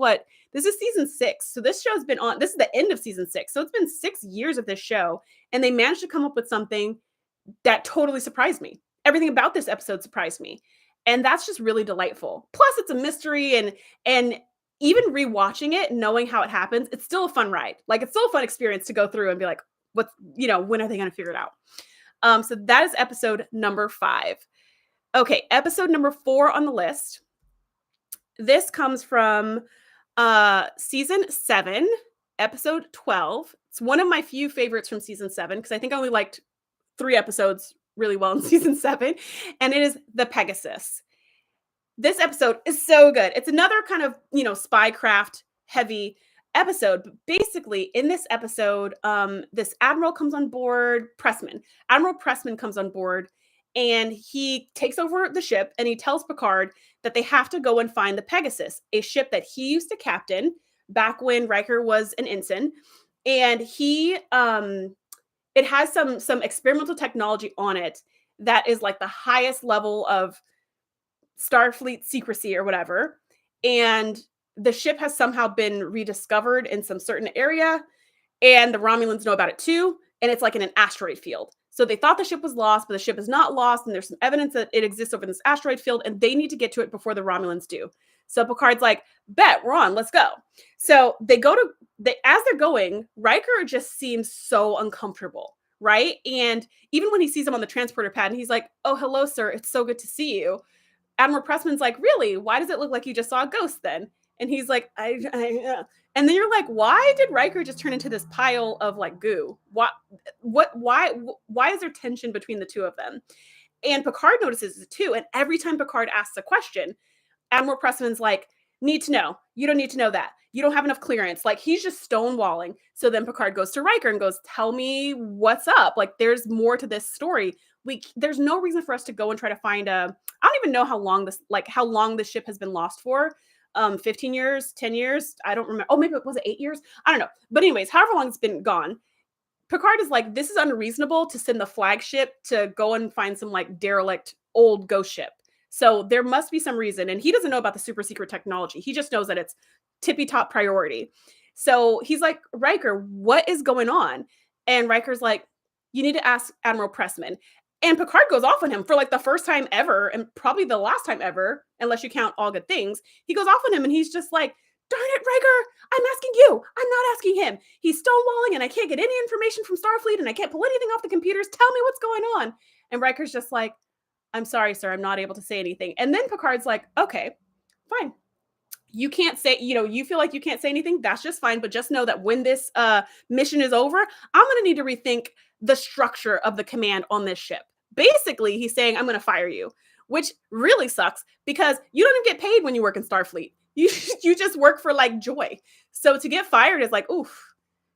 season 6. So this show's been on, this is the end of season 6. So it's been 6 years of this show, and they managed to come up with something that totally surprised me. Everything about this episode surprised me. And that's just really delightful. Plus it's a mystery, and even rewatching it, knowing how it happens, it's still a fun ride. Like it's still a fun experience to go through and be like, when are they going to figure it out? So that is episode number 5. Okay, episode number 4 on the list. This comes from season 7, episode 12. It's one of my few favorites from season 7 because I think I only liked 3 episodes really well in season 7, and it is the Pegasus. This episode is so good. It's another kind of, spycraft heavy episode. But basically, in this episode, this Admiral comes on board, Admiral Pressman comes on board, and he takes over the ship, and he tells Picard that they have to go and find the Pegasus, a ship that he used to captain back when Riker was an ensign. And it has some experimental technology on it that is like the highest level of Starfleet secrecy or whatever. And the ship has somehow been rediscovered in some certain area, and the Romulans know about it too. And it's like in an asteroid field. So they thought the ship was lost, but the ship is not lost. And there's some evidence that it exists over this asteroid field, and they need to get to it before the Romulans do. So Picard's like, bet, we're on, let's go. So as they're going, Riker just seems so uncomfortable, right? And even when he sees him on the transporter pad, and he's like, oh, hello, sir, it's so good to see you. Admiral Pressman's like, really? Why does it look like you just saw a ghost then? And he's like, and then you're like, why did Riker just turn into this pile of like goo? Why is there tension between the two of them? And Picard notices it too. And every time Picard asks a question, Admiral Pressman's like, need to know. You don't need to know that. You don't have enough clearance. Like he's just stonewalling. So then Picard goes to Riker and goes, tell me what's up. Like there's more to this story. There's no reason for us to go and try to find I don't even know how long this ship has been lost for. 15 years, 10 years. I don't remember. Oh, maybe it was 8 years. I don't know. But anyways, however long it's been gone, Picard is like, this is unreasonable to send the flagship to go and find some like derelict old ghost ship. So there must be some reason. And he doesn't know about the super secret technology. He just knows that it's tippy top priority. So he's like, Riker, what is going on? And Riker's like, you need to ask Admiral Pressman. And Picard goes off on him for like the first time ever, and probably the last time ever, unless you count All Good Things. He goes off on him, and he's just like, darn it, Riker, I'm asking you. I'm not asking him. He's stonewalling, and I can't get any information from Starfleet, and I can't pull anything off the computers. Tell me what's going on. And Riker's just like, I'm sorry, sir, I'm not able to say anything. And then Picard's like, okay, fine. You can't say, you feel like you can't say anything. That's just fine. But just know that when this mission is over, I'm going to need to rethink the structure of the command on this ship. Basically, he's saying, I'm going to fire you, which really sucks because you don't even get paid when you work in Starfleet. You just work for like joy. So to get fired is like, oof,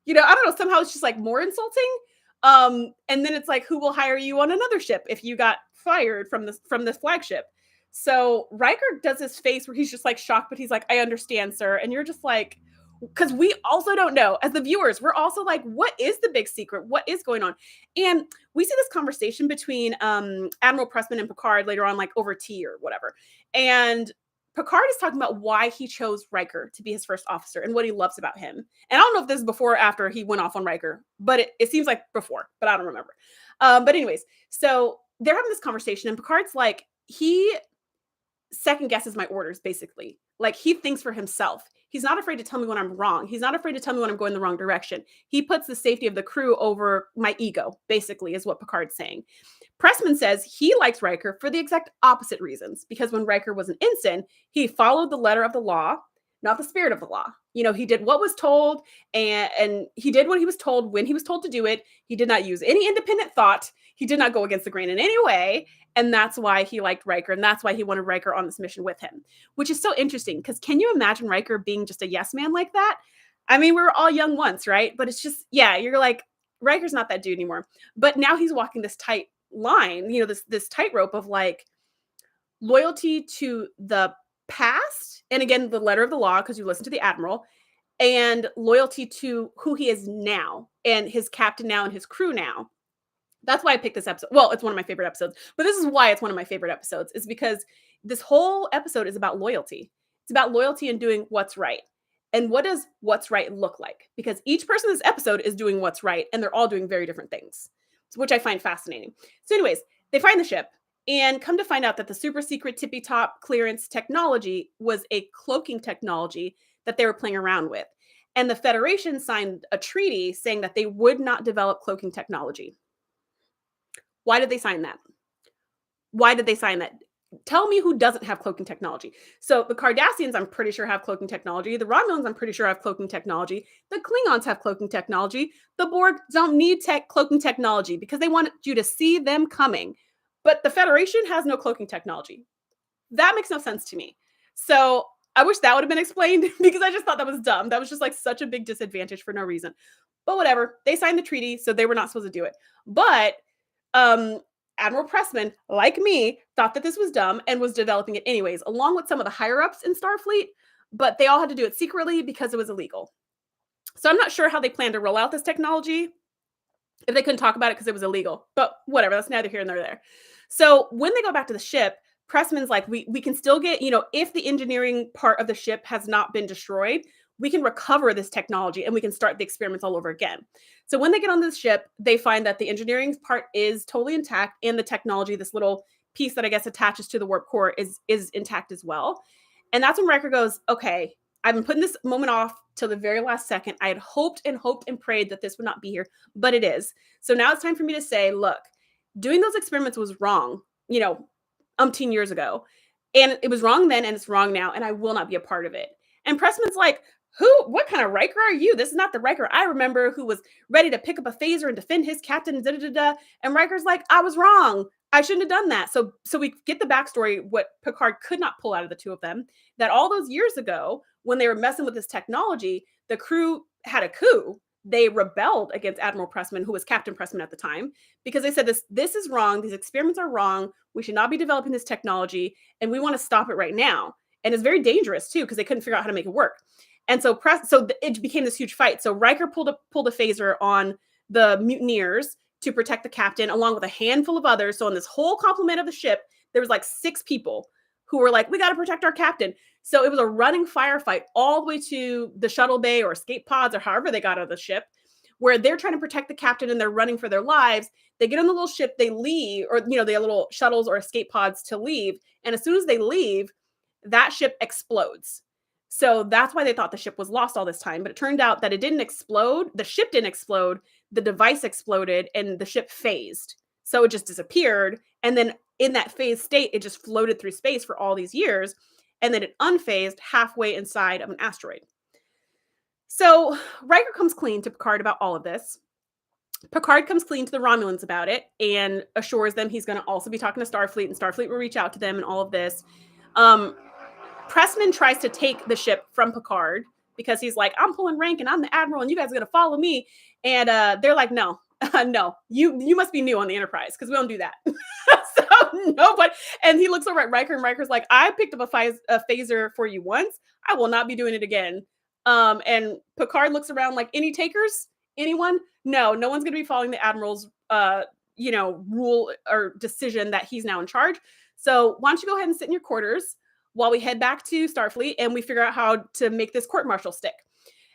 I don't know. Somehow it's just like more insulting. And then it's like, who will hire you on another ship if you got fired from this flagship? So Riker does this face where he's just like shocked, but he's like, I understand, sir. And you're just like, because we also don't know as the viewers, we're also like, what is the big secret? What is going on? And we see this conversation between Admiral Pressman and Picard later on, like over tea or whatever. And Picard is talking about why he chose Riker to be his first officer and what he loves about him. And I don't know if this is before or after he went off on Riker, but it seems like before, but I don't remember. But anyways, so they're having this conversation and Picard's like, he second guesses my orders, basically. Like he thinks for himself. He's not afraid to tell me when I'm wrong. He's not afraid to tell me when I'm going the wrong direction. He puts the safety of the crew over my ego, basically, is what Picard's saying. Pressman says he likes Riker for the exact opposite reasons, because when Riker was an ensign, he followed the letter of the law, not the spirit of the law. He did what was told and he did what he was told when he was told to do it. He did not use any independent thought. He did not go against the grain in any way. And that's why he liked Riker. And that's why he wanted Riker on this mission with him, which is so interesting because can you imagine Riker being just a yes man like that? I mean, we were all young once, right? But it's just, yeah, you're like, Riker's not that dude anymore. But now he's walking this tight line, this tightrope of like loyalty to the past. And again, the letter of the law, because you listen to the Admiral, and loyalty to who he is now and his captain now and his crew now. That's why I picked this episode. Well, it's one of my favorite episodes, but this is why it's one of my favorite episodes, is because this whole episode is about loyalty. It's about loyalty and doing what's right. And what does what's right look like? Because each person in this episode is doing what's right, and they're all doing very different things, which I find fascinating. So anyways, they find the ship and come to find out that the super secret tippy top clearance technology was a cloaking technology that they were playing around with. And the Federation signed a treaty saying that they would not develop cloaking technology. Why did they sign that? Why did they sign that? Tell me who doesn't have cloaking technology. So the Cardassians, I'm pretty sure, have cloaking technology. The Romulans, I'm pretty sure, have cloaking technology. The Klingons have cloaking technology. The Borg don't need cloaking technology because they want you to see them coming. But the Federation has no cloaking technology. That makes no sense to me. So I wish that would have been explained because I just thought that was dumb. That was just like such a big disadvantage for no reason. But whatever. They signed the treaty, so they were not supposed to do it. But Admiral Pressman, like me, thought that this was dumb and was developing it anyways, along with some of the higher-ups in Starfleet, but they all had to do it secretly because it was illegal. So I'm not sure how they plan to roll out this technology if they couldn't talk about it because it was illegal. But whatever, that's neither here nor there. So when they go back to the ship, Pressman's like, we can still get, if the engineering part of the ship has not been destroyed, we can recover this technology and we can start the experiments all over again. So when they get on this ship, they find that the engineering part is totally intact and the technology, this little piece that I guess attaches to the warp core is intact as well. And that's when Riker goes, okay, I've been putting this moment off till the very last second. I had hoped and prayed that this would not be here, but it is. So now it's time for me to say, look, doing those experiments was wrong, umpteen years ago. And it was wrong then and it's wrong now, and I will not be a part of it. And Pressman's like, what kind of Riker are you? This is not the Riker I remember who was ready to pick up a phaser and defend his captain and da-da-da-da. And Riker's like, I was wrong. I shouldn't have done that. So we get the backstory, what Picard could not pull out of the two of them, that all those years ago, when they were messing with this technology, the crew had a coup. They rebelled against Admiral Pressman, who was Captain Pressman at the time, because they said, this is wrong. These experiments are wrong. We should not be developing this technology, and we want to stop it right now. And it's very dangerous, too, because they couldn't figure out how to make it work. And so it became this huge fight. So Riker pulled a phaser on the mutineers to protect the captain, along with a handful of others. So on this whole complement of the ship, there was like 6 people who were like, we got to protect our captain. So it was a running firefight all the way to the shuttle bay or escape pods or however they got out of the ship, where they're trying to protect the captain and they're running for their lives. They get on the little ship, they leave, or, they have little shuttles or escape pods to leave. And as soon as they leave, that ship explodes. So that's why they thought the ship was lost all this time. But it turned out that it didn't explode. The ship didn't explode. The device exploded and the ship phased. So it just disappeared. And then in that phased state, it just floated through space for all these years, and then it unphased halfway inside of an asteroid. So Riker comes clean to Picard about all of this. Picard comes clean to the Romulans about it and assures them he's going to also be talking to Starfleet, and Starfleet will reach out to them and all of this. Pressman tries to take the ship from Picard because he's like, I'm pulling rank and I'm the admiral and you guys are going to follow me. And they're like, no, no, you must be new on the Enterprise because we don't do that. So nobody. And he looks over at Riker, and Riker's like, I picked up a phaser for you once. I will not be doing it again. And Picard looks around like, any takers? Anyone? No one's going to be following the admiral's, rule or decision that he's now in charge. So why don't you go ahead and sit in your quarters while we head back to Starfleet and we figure out how to make this court-martial stick.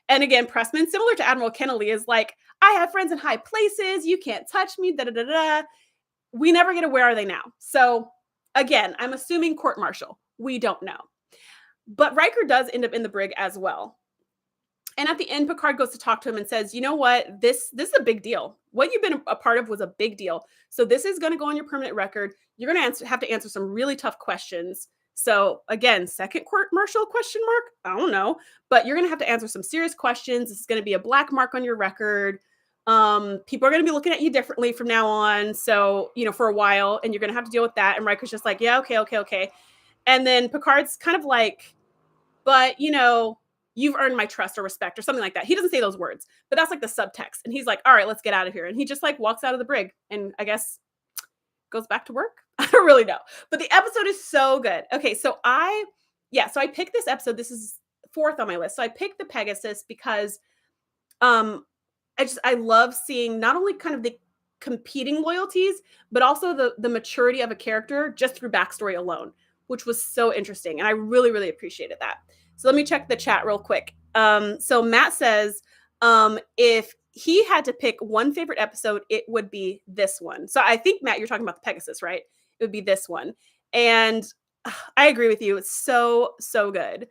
And again, Pressman, similar to Admiral Kennedy, is like, I have friends in high places. You can't touch me. Da da da da. We never get a where are they now. So again, I'm assuming court-martial. We don't know. But Riker does end up in the brig as well. And at the end, Picard goes to talk to him and says, you know what? This is a big deal. What you've been a part of was a big deal. So this is going to go on your permanent record. You're going to have to answer some really tough questions. So again, second court-martial question mark? I don't know. But you're going to have to answer some serious questions. This is going to be a black mark on your record. People are going to be looking at you differently from now on. So, for a while, and you're going to have to deal with that. And Riker's just like, yeah, okay. And then Picard's kind of like, but, you've earned my trust or respect or something like that. He doesn't say those words, but that's like the subtext. And he's like, all right, let's get out of here. And he just like walks out of the brig and I guess goes back to work. I don't really know, but the episode is so good. Okay. So I picked this episode. This is fourth on my list. So I picked the Pegasus because, I love seeing not only kind of the competing loyalties, but also the maturity of a character just through backstory alone, which was so interesting. And I really, really appreciated that. So let me check the chat real quick. So Matt says, if he had to pick one favorite episode, it would be this one. So I think, Matt, you're talking about the Pegasus, right? It would be this one. And I agree with you. It's so, so good.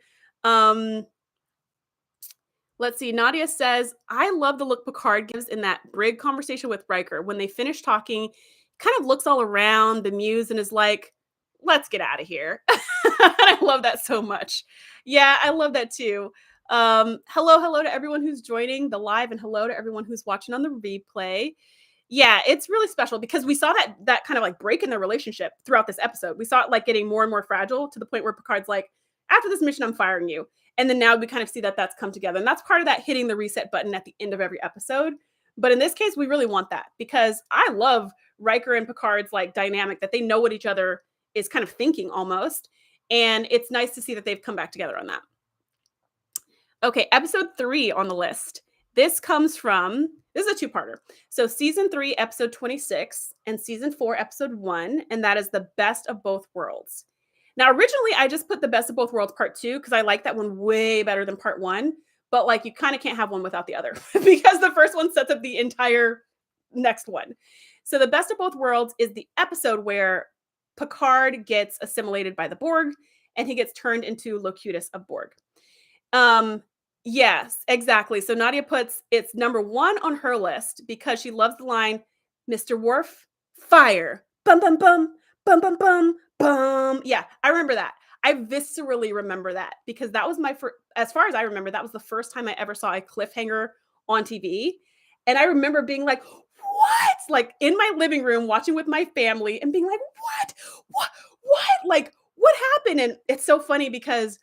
Let's see. Nadia says, I love the look Picard gives in that brig conversation with Riker. When they finish talking, kind of looks all around, bemused, and is like, let's get out of here. I love that so much. Yeah, I love that too. Hello to everyone who's joining the live, and hello to everyone who's watching on the replay. Yeah, it's really special because we saw that kind of like break in their relationship throughout this episode. We saw it like getting more and more fragile to the point where Picard's like, after this mission, I'm firing you. And then now we kind of see that that's come together. And that's part of that hitting the reset button at the end of every episode. But in this case, we really want that because I love Riker and Picard's like dynamic that they know what each other is kind of thinking almost. And it's nice to see that they've come back together on that. Okay, episode 3 on the list. This is a two-parter. So season 3, episode 26, and season 4, episode 1, and that is The Best of Both Worlds. Now, originally, I just put The Best of Both Worlds part 2 because I like that one way better than part 1. But like, you kind of can't have one without the other because the first one sets up the entire next one. So The Best of Both Worlds is the episode where Picard gets assimilated by the Borg and he gets turned into Locutus of Borg. Yes, exactly. So Nadia puts it's number 1 on her list because she loves the line, Mr. Worf, fire. Bum, bum, bum, bum, bum, bum, bum. Yeah, I remember that. I viscerally remember that because that was as far as I remember, that was the first time I ever saw a cliffhanger on TV. And I remember being like, what? Like in my living room, watching with my family and being like, what? Like, what happened? And it's so funny because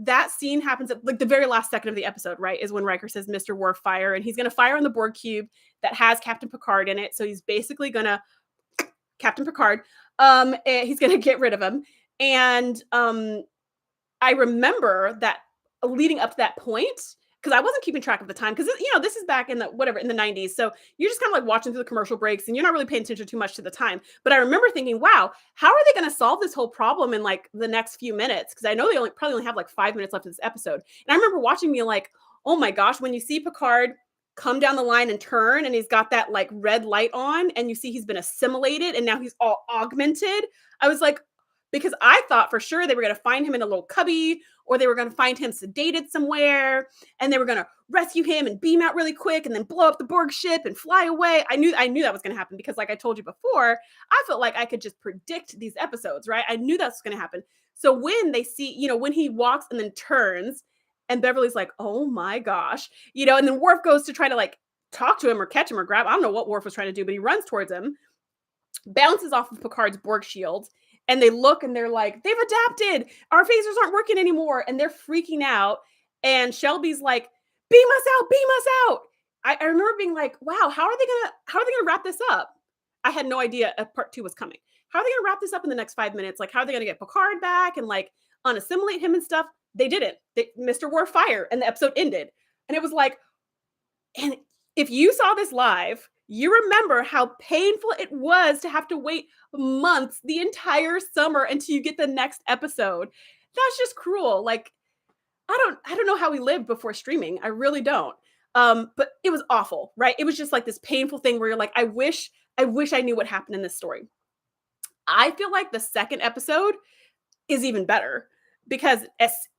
that scene happens at like the very last second of the episode, right? Is when Riker says, Mr. Worf, fire. And he's going to fire on the Borg cube that has Captain Picard in it. So he's basically going to, Captain Picard, he's going to get rid of him. And I remember that leading up to that point, because I wasn't keeping track of the time, because this is back in the 90s. So you're just kind of like watching through the commercial breaks and you're not really paying attention too much to the time. But I remember thinking, wow, how are they going to solve this whole problem in like the next few minutes? Because I know they probably only have like 5 minutes left of this episode. And I remember watching me like, oh my gosh, when you see Picard come down the line and turn and he's got that like red light on and you see he's been assimilated and now he's all augmented. I was like, because I thought for sure they were going to find him in a little cubby, or they were going to find him sedated somewhere, and they were going to rescue him and beam out really quick and then blow up the Borg ship and fly away. I knew that was going to happen because, like I told you before, I felt like I could just predict these episodes, right? I knew that's going to happen. So when they see, when he walks and then turns, and Beverly's like, "Oh my gosh," and then Worf goes to try to like talk to him or catch him or grab. I don't know what Worf was trying to do, but he runs towards him, bounces off of Picard's Borg shield, and they look and they're like, "They've adapted. Our phasers aren't working anymore," and they're freaking out. And Shelby's like, "Beam us out, beam us out." I remember being like, "Wow, how are they gonna wrap this up?" I had no idea a part 2 was coming. How are they gonna wrap this up in the next 5 minutes? Like, how are they gonna get Picard back and like unassimilate him and stuff? They didn't. Mr. Worf fire, and the episode ended. And it was like, and if you saw this live, you remember how painful it was to have to wait months, the entire summer, until you get the next episode. That's just cruel. Like, I don't know how we lived before streaming. I really don't. But it was awful, right? It was just like this painful thing where you're like, I wish I knew what happened in this story. I feel like the second episode is even better because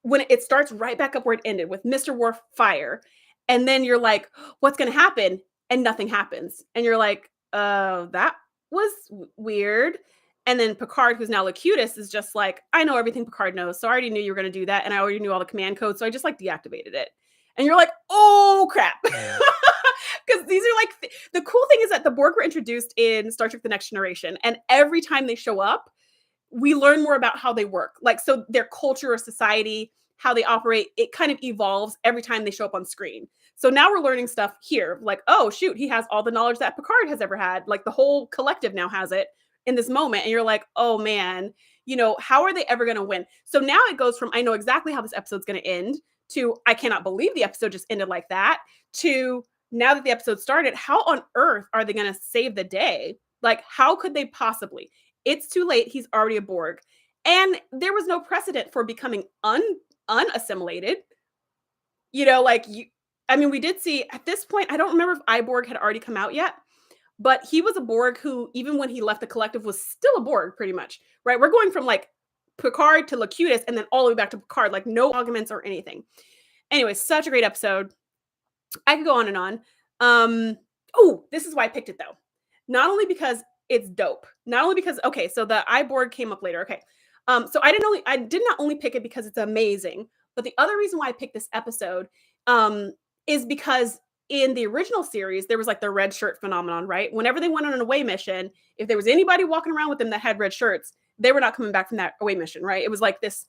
when it starts right back up where it ended with Mr. Worf fire, and then you're like, what's going to happen? And nothing happens. And you're like, that was weird. And then Picard, who's now Locutus, is just like, I know everything Picard knows. So I already knew you were going to do that. And I already knew all the command codes. So I just like deactivated it. And you're like, oh crap. Because these are like, the cool thing is that the Borg were introduced in Star Trek The Next Generation. And every time they show up, we learn more about how they work. Like, so their culture or society, how they operate, it kind of evolves every time they show up on screen. So now we're learning stuff here. Like, oh, shoot, he has all the knowledge that Picard has ever had. Like, the whole collective now has it in this moment. And you're like, oh, man, how are they ever going to win? So now it goes from, I know exactly how this episode's going to end, to I cannot believe the episode just ended like that, to now that the episode started, how on earth are they going to save the day? Like, how could they possibly? It's too late. He's already a Borg. And there was no precedent for becoming unassimilated. We did see at this point, I don't remember if iBorg had already come out yet, but he was a Borg who, even when he left the collective, was still a Borg pretty much, right? We're going from like Picard to Locutus and then all the way back to Picard, like no augments or anything. Anyway, such a great episode. I could go on and on. This is why I picked it though. Not only because it's dope, not only because, okay, so the iBorg came up later. Okay. So I did not only pick it because it's amazing, but the other reason why I picked this episode is because in the original series, there was like the red shirt phenomenon, right? Whenever they went on an away mission, if there was anybody walking around with them that had red shirts, they were not coming back from that away mission, right? It was like this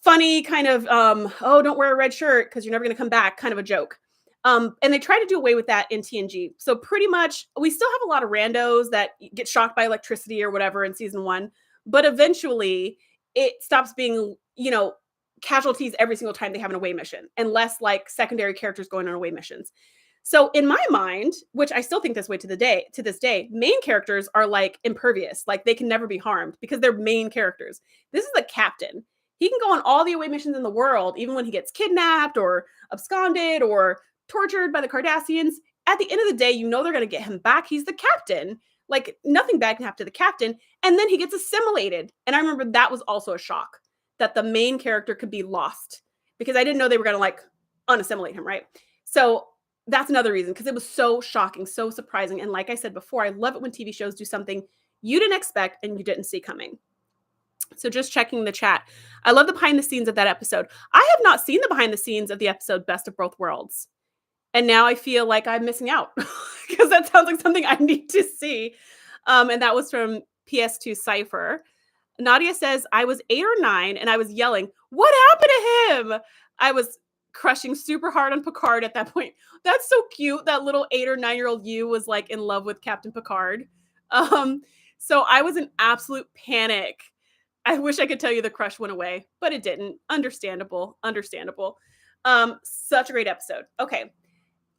funny kind of, don't wear a red shirt because you're never going to come back kind of a joke. And they try to do away with that in TNG. So pretty much, we still have a lot of randos that get shocked by electricity or whatever in season 1. But eventually, it stops being, casualties every single time they have an away mission, and less like secondary characters going on away missions. So in my mind, which I still think this way to this day, main characters are like impervious, like they can never be harmed because they're main characters. This is a captain. He can go on all the away missions in the world, even when he gets kidnapped or absconded or tortured by the Cardassians. At the end of the day, they're going to get him back. He's the captain. Like, nothing bad can happen to the captain. And then he gets assimilated. And I remember that was also a shock, that the main character could be lost, because I didn't know they were going to like unassimilate him, right? So that's another reason, because it was so shocking, so surprising. And like I said before, I love it when TV shows do something you didn't expect and you didn't see coming. So just checking the chat. I love the behind the scenes of that episode. I have not seen the behind the scenes of the episode Best of Both Worlds. And now I feel like I'm missing out because that sounds like something I need to see. And that was from PS2 Cypher. Nadia says, I was 8 or 9 and I was yelling, what happened to him? I was crushing super hard on Picard at that point. That's so cute. That little 8 or 9-year-old you was like in love with Captain Picard. So I was in absolute panic. I wish I could tell you the crush went away, but it didn't. Understandable. Such a great episode. Okay.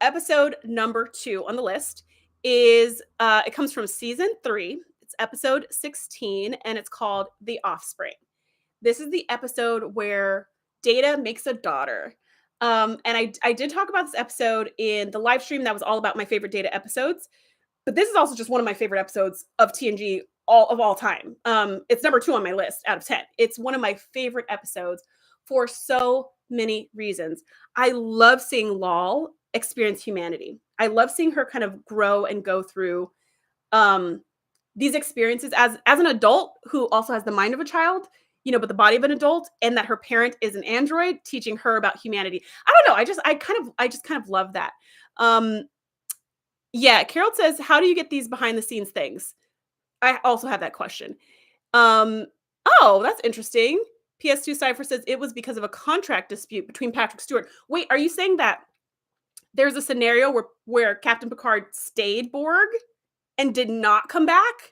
Episode number 2 on the list is, it comes from season 3. It's episode 16, and it's called The Offspring. This is the episode where Data makes a daughter. And I did talk about this episode in the live stream that was all about my favorite Data episodes. But this is also just one of my favorite episodes of TNG all time. It's number 2 on my list out of 10. It's one of my favorite episodes for so many reasons. I love seeing Lol experience humanity. I love seeing her kind of grow and go through um these experiences as an adult who also has the mind of a child, but the body of an adult, and that her parent is an android teaching her about humanity. I don't know. I just kind of love that. Um yeah, Carol says, "How do you get these behind the scenes things?" I also have that question. Um, oh, that's interesting. PS2 Cypher says it was because of a contract dispute between Patrick Stewart. Wait, are you saying that there's a scenario where Captain Picard stayed Borg and did not come back?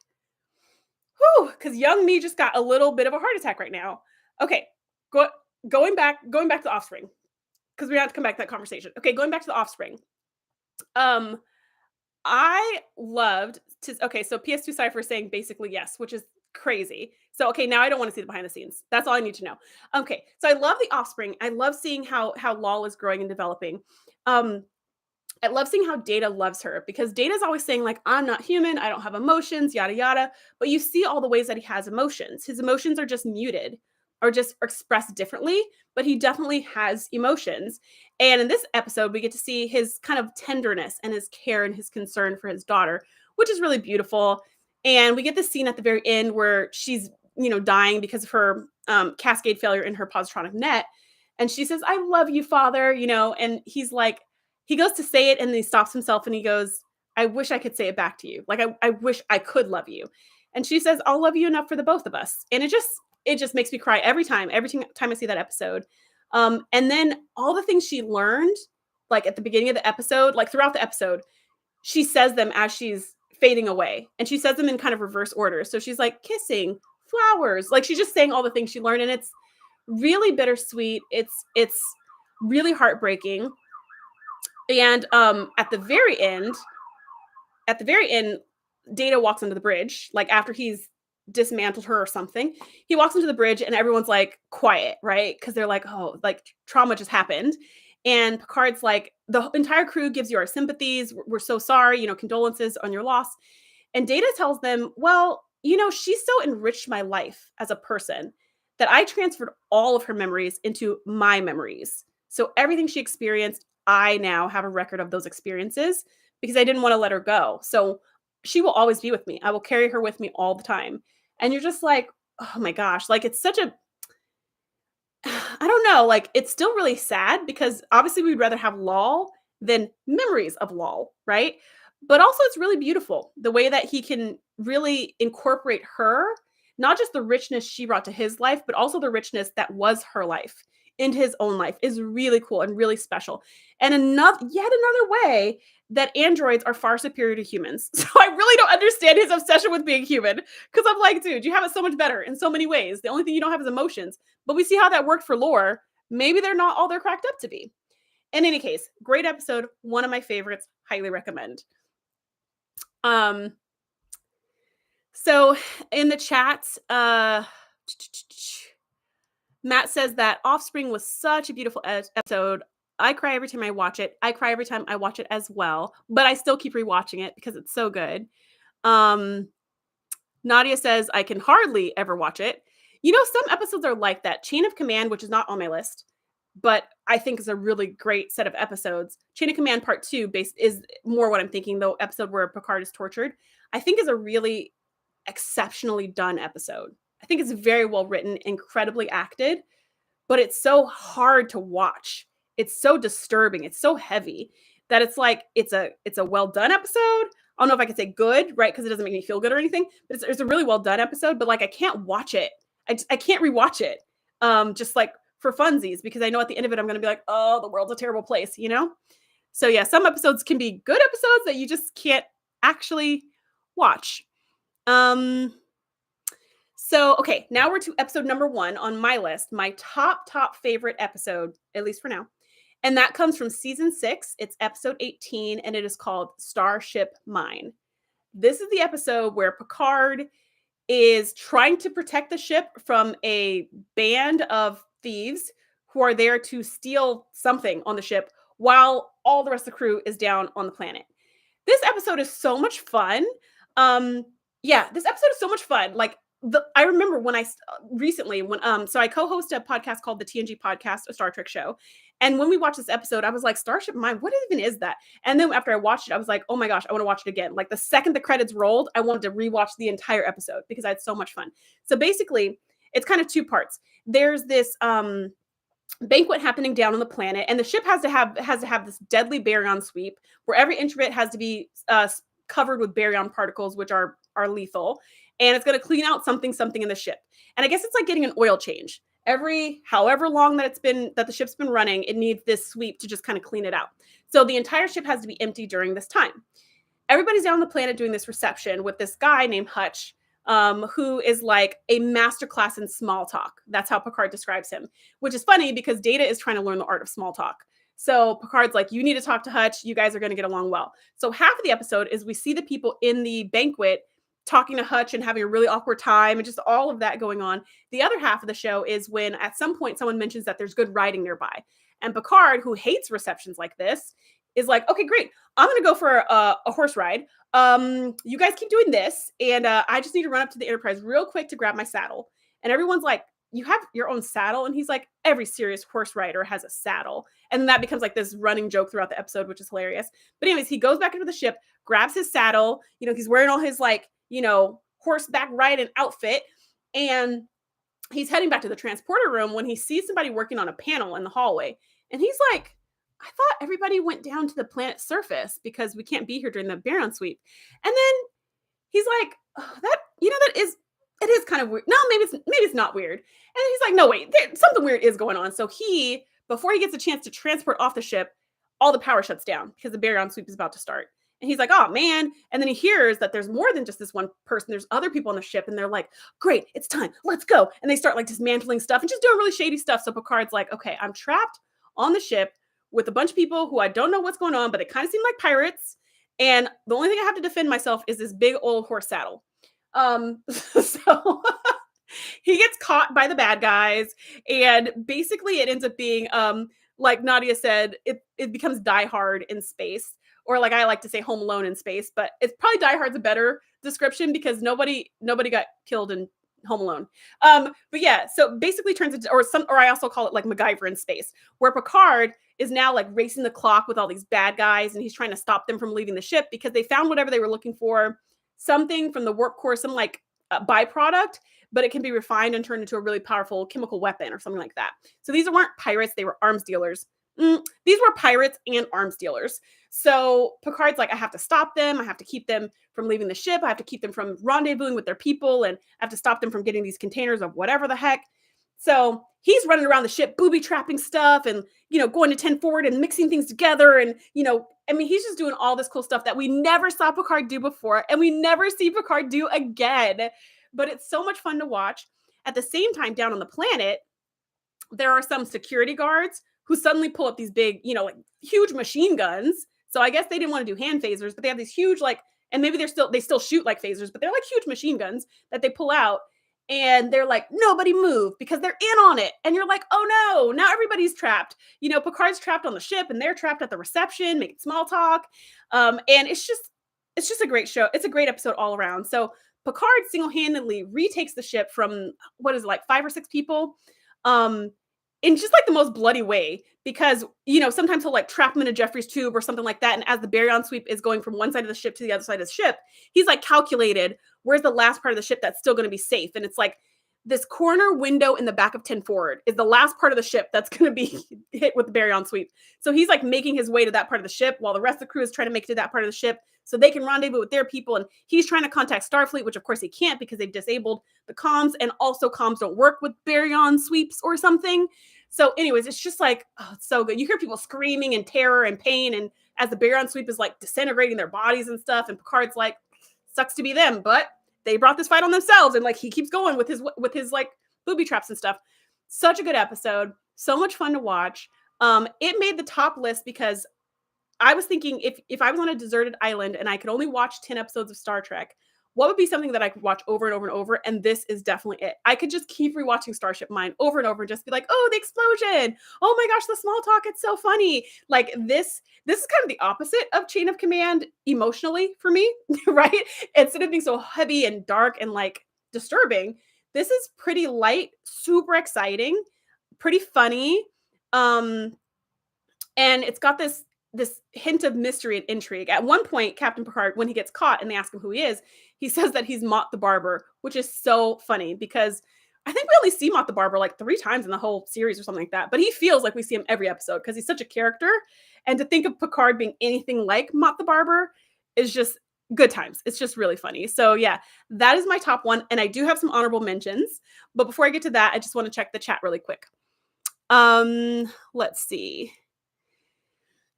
Whew, because young me just got a little bit of a heart attack right now. Okay, go, going back to Offspring, because we have to come back to that conversation. Okay, going back to the Offspring. Um, I loved to okay, so PS2 Cypher is saying basically yes, which is crazy. So okay, now I don't want to see the behind the scenes. That's all I need to know. Okay, so I love the Offspring. I love seeing how Lol is growing and developing. Um, I love seeing how Data loves her because Data's always saying, like, I'm not human, I don't have emotions, yada yada. But you see all the ways that he has emotions. His emotions are just muted or just expressed differently, but he definitely has emotions. And in this episode, we get to see his kind of tenderness and his care and his concern for his daughter, which is really beautiful. And we get this scene at the very end where she's, dying because of her cascade failure in her positronic net. And she says, I love you, father, and he's like, he goes to say it and then he stops himself and he goes, I wish I could say it back to you. Like, I wish I could love you. And she says, I'll love you enough for the both of us. And it just makes me cry every time I see that episode. And then all the things she learned, like at the beginning of the episode, like throughout the episode, she says them as she's fading away. And she says them in kind of reverse order. So she's like kissing, flowers. Like she's just saying all the things she learned. And it's really bittersweet. It's really heartbreaking. And at the very end, Data walks onto the bridge, like after he's dismantled her or something. He walks into the bridge and everyone's like quiet, right? Because they're like, oh, like trauma just happened. And Picard's like, the entire crew gives you our sympathies. We're so sorry, condolences on your loss. And Data tells them, well, she so enriched my life as a person that I transferred all of her memories into my memories. So everything she experienced, I now have a record of those experiences because I didn't want to let her go. So she will always be with me. I will carry her with me all the time. And you're just like, oh my gosh, like it's such a, I don't know, like it's still really sad because obviously we'd rather have Lol than memories of Lol, right? But also it's really beautiful the way that he can really incorporate her, not just the richness she brought to his life, but also the richness that was her life into his own life is really cool and really special. And yet another way that androids are far superior to humans. So I really don't understand his obsession with being human because I'm like, dude, you have it so much better in so many ways. The only thing you don't have is emotions. But we see how that worked for lore. Maybe they're not all they're cracked up to be. In any case, great episode, one of my favorites, highly recommend. So in the chat, Matt says that Offspring was such a beautiful episode. I cry every time I watch it. I cry every time I watch it as well, but I still keep rewatching it because it's so good. Nadia says I can hardly ever watch it. Some episodes are like that. Chain of Command, which is not on my list, but I think is a really great set of episodes. Chain of Command Part 2 is more what I'm thinking, the episode where Picard is tortured. I think is a really exceptionally done episode. I think it's very well written, incredibly acted, but it's so hard to watch. It's so disturbing. It's so heavy that it's like it's a well done episode. I don't know if I could say good, right? Because it doesn't make me feel good or anything. But it's a really well done episode. But like I can't watch it. I can't rewatch it. Just like for funsies, because I know at the end of it I'm going to be like, oh, the world's a terrible place, So yeah, some episodes can be good episodes that you just can't actually watch. So, okay, now we're to episode number 1 on my list, my top favorite episode, at least for now. And that comes from season 6. It's episode 18, and it is called Starship Mine. This is the episode where Picard is trying to protect the ship from a band of thieves who are there to steal something on the ship while all the rest of the crew is down on the planet. This episode is so much fun. Yeah, this episode is so much fun. Like I remember when recently when so I co-host a podcast called the TNG podcast, a Star Trek show. And when we watched this episode, I was like, Starship Mine, what even is that? And then after I watched it, I was like, oh my gosh, I want to watch it again. Like the second the credits rolled, I wanted to rewatch the entire episode because I had so much fun. So basically, it's kind of two parts. There's this banquet happening down on the planet, and the ship has to have this deadly baryon sweep where every inch of it has to be covered with baryon particles, which are lethal, and it's going to clean out something in the ship. And I guess it's like getting an oil change every however long that the ship's been running. It needs this sweep to just kind of clean it out. So the entire ship has to be empty during this time. Everybody's down on the planet doing this reception with this guy named Hutch, who is like a masterclass in small talk. That's how Picard describes him, which is funny because Data is trying to learn the art of small talk. So Picard's like, you need to talk to Hutch. You guys are going to get along well. So half of the episode is we see the people in the banquet talking to Hutch and having a really awkward time and just all of that going on. The other half of the show is when at some point someone mentions that there's good writing nearby. And Picard, who hates receptions like this, is like, okay, great. I'm going to go for a horse ride. You guys keep doing this. And I just need to run up to the Enterprise real quick to grab my saddle. And everyone's like, you have your own saddle? And he's like, every serious horse rider has a saddle. And then that becomes like this running joke throughout the episode, which is hilarious. But anyways, he goes back into the ship, grabs his saddle. He's wearing all his like, horseback riding outfit. And he's heading back to the transporter room when he sees somebody working on a panel in the hallway. And he's like, I thought everybody went down to the planet's surface because we can't be here during the baryon sweep. And then he's like, oh, it is kind of weird. No, maybe it's not weird. And he's like, no, wait, something weird is going on. So before he gets a chance to transport off the ship, all the power shuts down because the baryon sweep is about to start. And he's like, oh man. And then he hears that there's more than just this one person. There's other people on the ship. And they're like, great, it's time. Let's go. And they start like dismantling stuff and just doing really shady stuff. So Picard's like, okay, I'm trapped on the ship with a bunch of people who I don't know what's going on, but they kind of seem like pirates. And the only thing I have to defend myself is this big old horse saddle. So he gets caught by the bad guys. And basically it ends up being, like Nadia said, it becomes Die Hard in space. Or like I like to say Home Alone in space, but it's probably Die Hard's a better description because nobody got killed in Home Alone. But yeah, so basically turns into, or I also call it like MacGyver in space, where Picard is now like racing the clock with all these bad guys, and he's trying to stop them from leaving the ship because they found whatever they were looking for, something from the warp core, some like byproduct, but it can be refined and turned into a really powerful chemical weapon or something like that. So these weren't pirates, they were arms dealers. These were pirates and arms dealers. So Picard's like, I have to stop them. I have to keep them from leaving the ship. I have to keep them from rendezvousing with their people, and I have to stop them from getting these containers of whatever the heck. So he's running around the ship, booby trapping stuff and, going to 10 forward and mixing things together. And, he's just doing all this cool stuff that we never saw Picard do before. And we never see Picard do again. But it's so much fun to watch. At the same time, down on the planet, there are some security guards who suddenly pull up these big, like huge machine guns. So I guess they didn't want to do hand phasers, but they have these huge, like, and maybe they still shoot like phasers, but they're like huge machine guns that they pull out. And they're like, nobody move because they're in on it. And you're like, oh no, now everybody's trapped. Picard's trapped on the ship and they're trapped at the reception, making small talk. And it's just a great show. It's a great episode all around. So Picard single-handedly retakes the ship from, what is it, like 5 or 6 people? In just like the most bloody way, because sometimes he'll like trap him in a Jeffries tube or something like that, and as the baryon sweep is going from one side of the ship to the other side of the ship, he's like calculated where's the last part of the ship that's still going to be safe, and it's like this corner window in the back of 10 forward is the last part of the ship that's going to be hit with the baryon sweep. So he's like making his way to that part of the ship while the rest of the crew is trying to make it to that part of the ship so they can rendezvous with their people. And he's trying to contact Starfleet, which of course he can't because they've disabled the comms, and also comms don't work with baryon sweeps or something. So anyways, it's just like, oh, it's so good. You hear people screaming in terror and pain, and as the baryon sweep is like disintegrating their bodies and stuff, and Picard's like, sucks to be them, but they brought this fight on themselves, and like he keeps going with his like booby traps and stuff. Such a good episode, so much fun to watch. It made the top list because I was thinking if I was on a deserted island and I could only watch 10 episodes of Star Trek, what would be something that I could watch over and over and over? And this is definitely it. I could just keep rewatching Starship Mine over and over and just be like, oh, the explosion. Oh my gosh, the small talk. It's so funny. Like this is kind of the opposite of Chain of Command emotionally for me, right? Instead of being so heavy and dark and like disturbing, this is pretty light, super exciting, pretty funny. Um, and it's got this hint of mystery and intrigue. At one point, Captain Picard, when he gets caught and they ask him who he is, he says that he's Mott the Barber, which is so funny because I think we only see Mott the Barber like 3 times in the whole series or something like that. But he feels like we see him every episode because he's such a character. And to think of Picard being anything like Mott the Barber is just good times. It's just really funny. So yeah, that is my top one. And I do have some honorable mentions. But before I get to that, I just want to check the chat really quick. Let's see.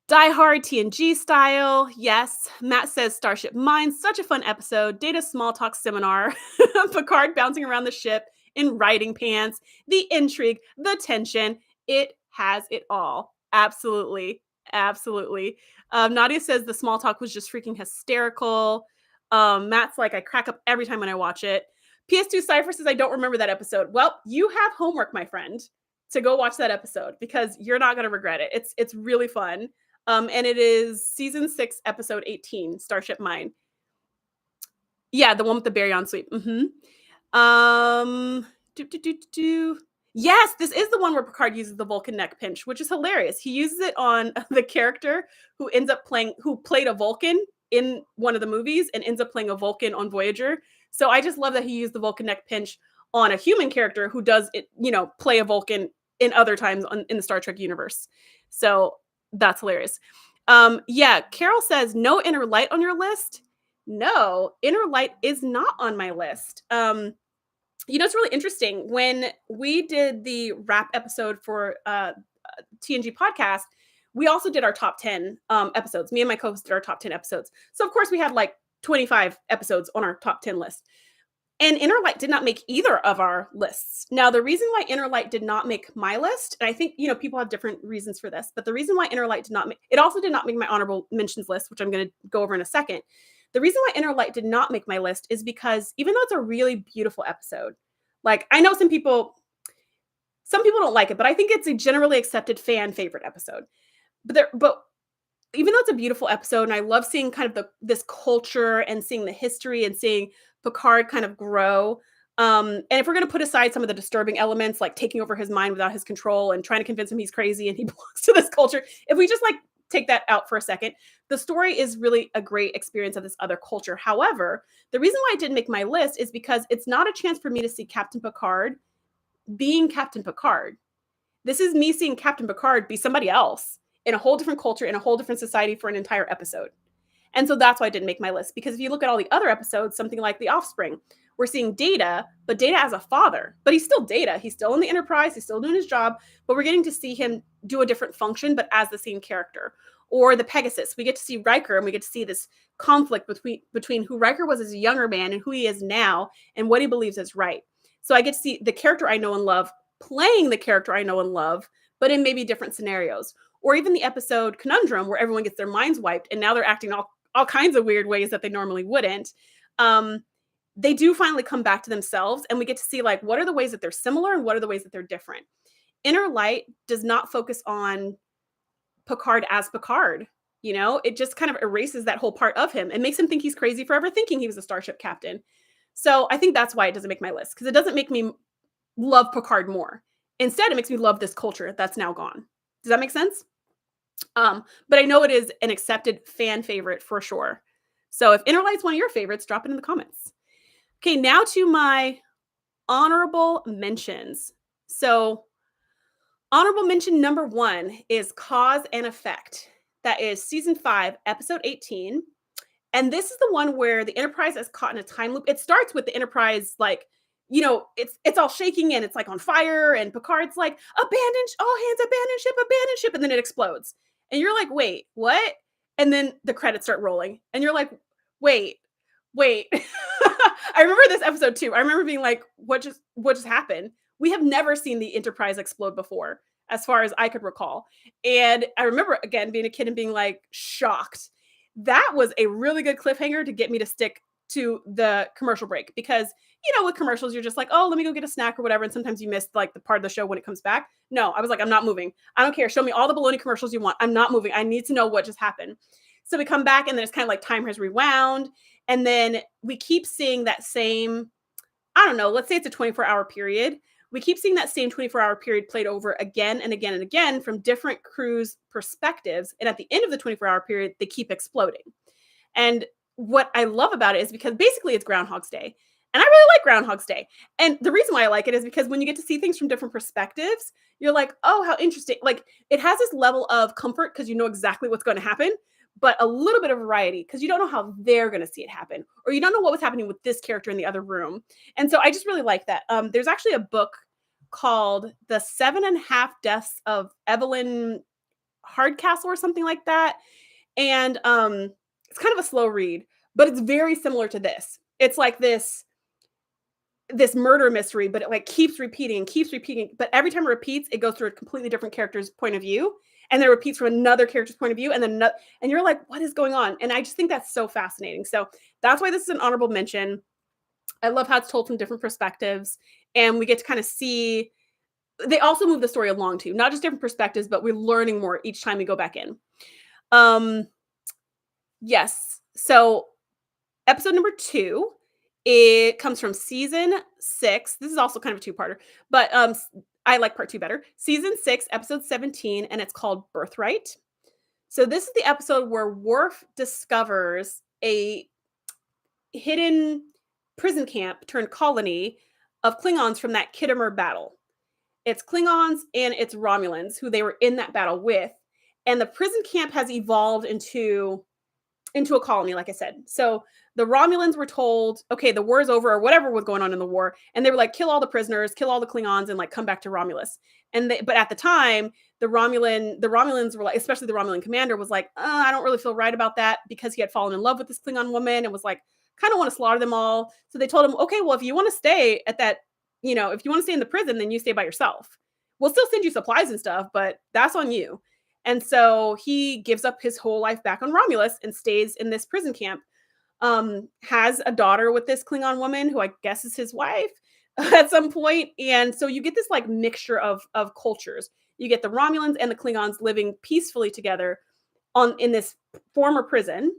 Die Hard TNG style. Yes. Matt says Starship Mine. Such a fun episode. Data small talk seminar. Picard bouncing around the ship in riding pants. The intrigue. The tension. It has it all. Absolutely. Absolutely. Nadia says the small talk was just freaking hysterical. Matt's like, I crack up every time when I watch it. PS2 Cypher says, I don't remember that episode. Well, you have homework, my friend, to go watch that episode because you're not going to regret it. It's really fun. And it is season 6, episode 18, Starship Mine. Yeah, the one with the baryon sweep. Yes, this is the one where Picard uses the Vulcan neck pinch, which is hilarious. He uses it on the character who played a Vulcan in one of the movies and ends up playing a Vulcan on Voyager. So I just love that he used the Vulcan neck pinch on a human character who does it, play a Vulcan in other times in the Star Trek universe. So that's hilarious. Yeah, Carol says no Inner Light on your list. No, Inner Light is not on my list. It's really interesting. When we did the wrap episode for TNG podcast, we also did our top 10 episodes. Me and my co-host did our top 10 episodes. So of course we had like 25 episodes on our top 10 list. And Inner Light did not make either of our lists. Now, the reason why Inner Light did not make my list, and I think, people have different reasons for this, but the reason why Inner Light it also did not make my honorable mentions list, which I'm going to go over in a second. The reason why Inner Light did not make my list is because even though it's a really beautiful episode, like I know some people don't like it, but I think it's a generally accepted fan favorite episode. But even though it's a beautiful episode and I love seeing kind of this culture and seeing the history and seeing Picard kind of grow. And if we're going to put aside some of the disturbing elements, like taking over his mind without his control and trying to convince him he's crazy and he belongs to this culture, if we just like take that out for a second, the story is really a great experience of this other culture. However, the reason why it didn't make my list is because it's not a chance for me to see Captain Picard being Captain Picard. This is me seeing Captain Picard be somebody else in a whole different culture, in a whole different society for an entire episode. And so that's why it didn't make my list. Because if you look at all the other episodes, something like The Offspring, we're seeing Data, but Data as a father. But he's still Data. He's still in the Enterprise. He's still doing his job. But we're getting to see him do a different function, but as the same character. Or the Pegasus, we get to see Riker, and we get to see this conflict between who Riker was as a younger man and who he is now, and what he believes is right. So I get to see the character I know and love playing the character I know and love, but in maybe different scenarios. Or even the episode Conundrum, where everyone gets their minds wiped, and now they're acting all kinds of weird ways that they normally wouldn't. They do finally come back to themselves, and we get to see like what are the ways that they're similar and what are the ways that they're different. Inner Light does not focus on Picard as Picard. It just kind of erases that whole part of him and makes him think he's crazy for ever thinking he was a starship captain. So I think that's why it doesn't make my list, because it doesn't make me love Picard more. Instead, it makes me love this culture that's now gone. Does that make sense? But I know it is an accepted fan favorite for sure. So if Inner Light's one of your favorites, drop it in the comments. Okay, now to my honorable mentions. So honorable mention number 1 is Cause and Effect. That is season 5, episode 18. And this is the one where the Enterprise is caught in a time loop. It starts with the Enterprise, like, it's all shaking and it's like on fire. And Picard's like, all hands, abandon ship. And then it explodes. And you're like, wait, what? And then the credits start rolling. And you're like, wait. I remember this episode too. I remember being like, what just happened? We have never seen the Enterprise explode before, as far as I could recall. And I remember, again, being a kid and being like shocked. That was a really good cliffhanger to get me to stick to the commercial break because, you know, with commercials, you're just like, oh, let me go get a snack or whatever. And sometimes you miss like the part of the show when it comes back. No, I was like, I'm not moving. I don't care. Show me all the baloney commercials you want. I'm not moving. I need to know what just happened. So we come back and then it's kind of like time has rewound. And then we keep seeing that same, I don't know, let's say it's a 24-hour period. We keep seeing that same 24-hour period played over again and again and again from different crews' perspectives. And at the end of the 24-hour period, they keep exploding. And what I love about it is because basically it's Groundhog's Day. And I really like Groundhog's Day. And the reason why I like it is because when you get to see things from different perspectives, you're like, oh, how interesting. Like it has this level of comfort because you know exactly what's going to happen, but a little bit of variety because you don't know how they're going to see it happen, or you don't know what was happening with this character in the other room. And so I just really like that. There's actually a book called The 7.5 Deaths of Evelyn Hardcastle or something like that. And it's kind of a slow read, but it's very similar to this. It's like this murder mystery, but it like keeps repeating. But every time it repeats, it goes through a completely different character's point of view. And then it repeats from another character's point of view. And then, and you're like, what is going on? And I just think that's so fascinating. So that's why this is an honorable mention. I love how it's told from different perspectives. And we get to kind of see, they also move the story along too, not just different perspectives, but we're learning more each time we go back in. Yes. So episode number 2, it comes from season 6. This is also kind of a two-parter, but I like part 2 better. Season 6, episode 17, and it's called Birthright. So this is the episode where Worf discovers a hidden prison camp turned colony of Klingons from that Khitomer battle. It's Klingons and it's Romulans who they were in that battle with. And the prison camp has evolved into a colony, like I said. So the Romulans were told, okay, the war is over, or whatever was going on in the war. And they were like, kill all the prisoners, kill all the Klingons, and like come back to Romulus. But at the time, the Romulans were like, especially the Romulan commander was like, I don't really feel right about that because he had fallen in love with this Klingon woman and was like, kind of want to slaughter them all. So they told him, okay, well, if you want to stay at that, you know, if you want to stay in the prison, then you stay by yourself. We'll still send you supplies and stuff, but that's on you. And so he gives up his whole life back on Romulus and stays in this prison camp. Has a daughter with this Klingon woman who I guess is his wife at some point. And so you get this like mixture of cultures. You get the Romulans and the Klingons living peacefully together in this former prison.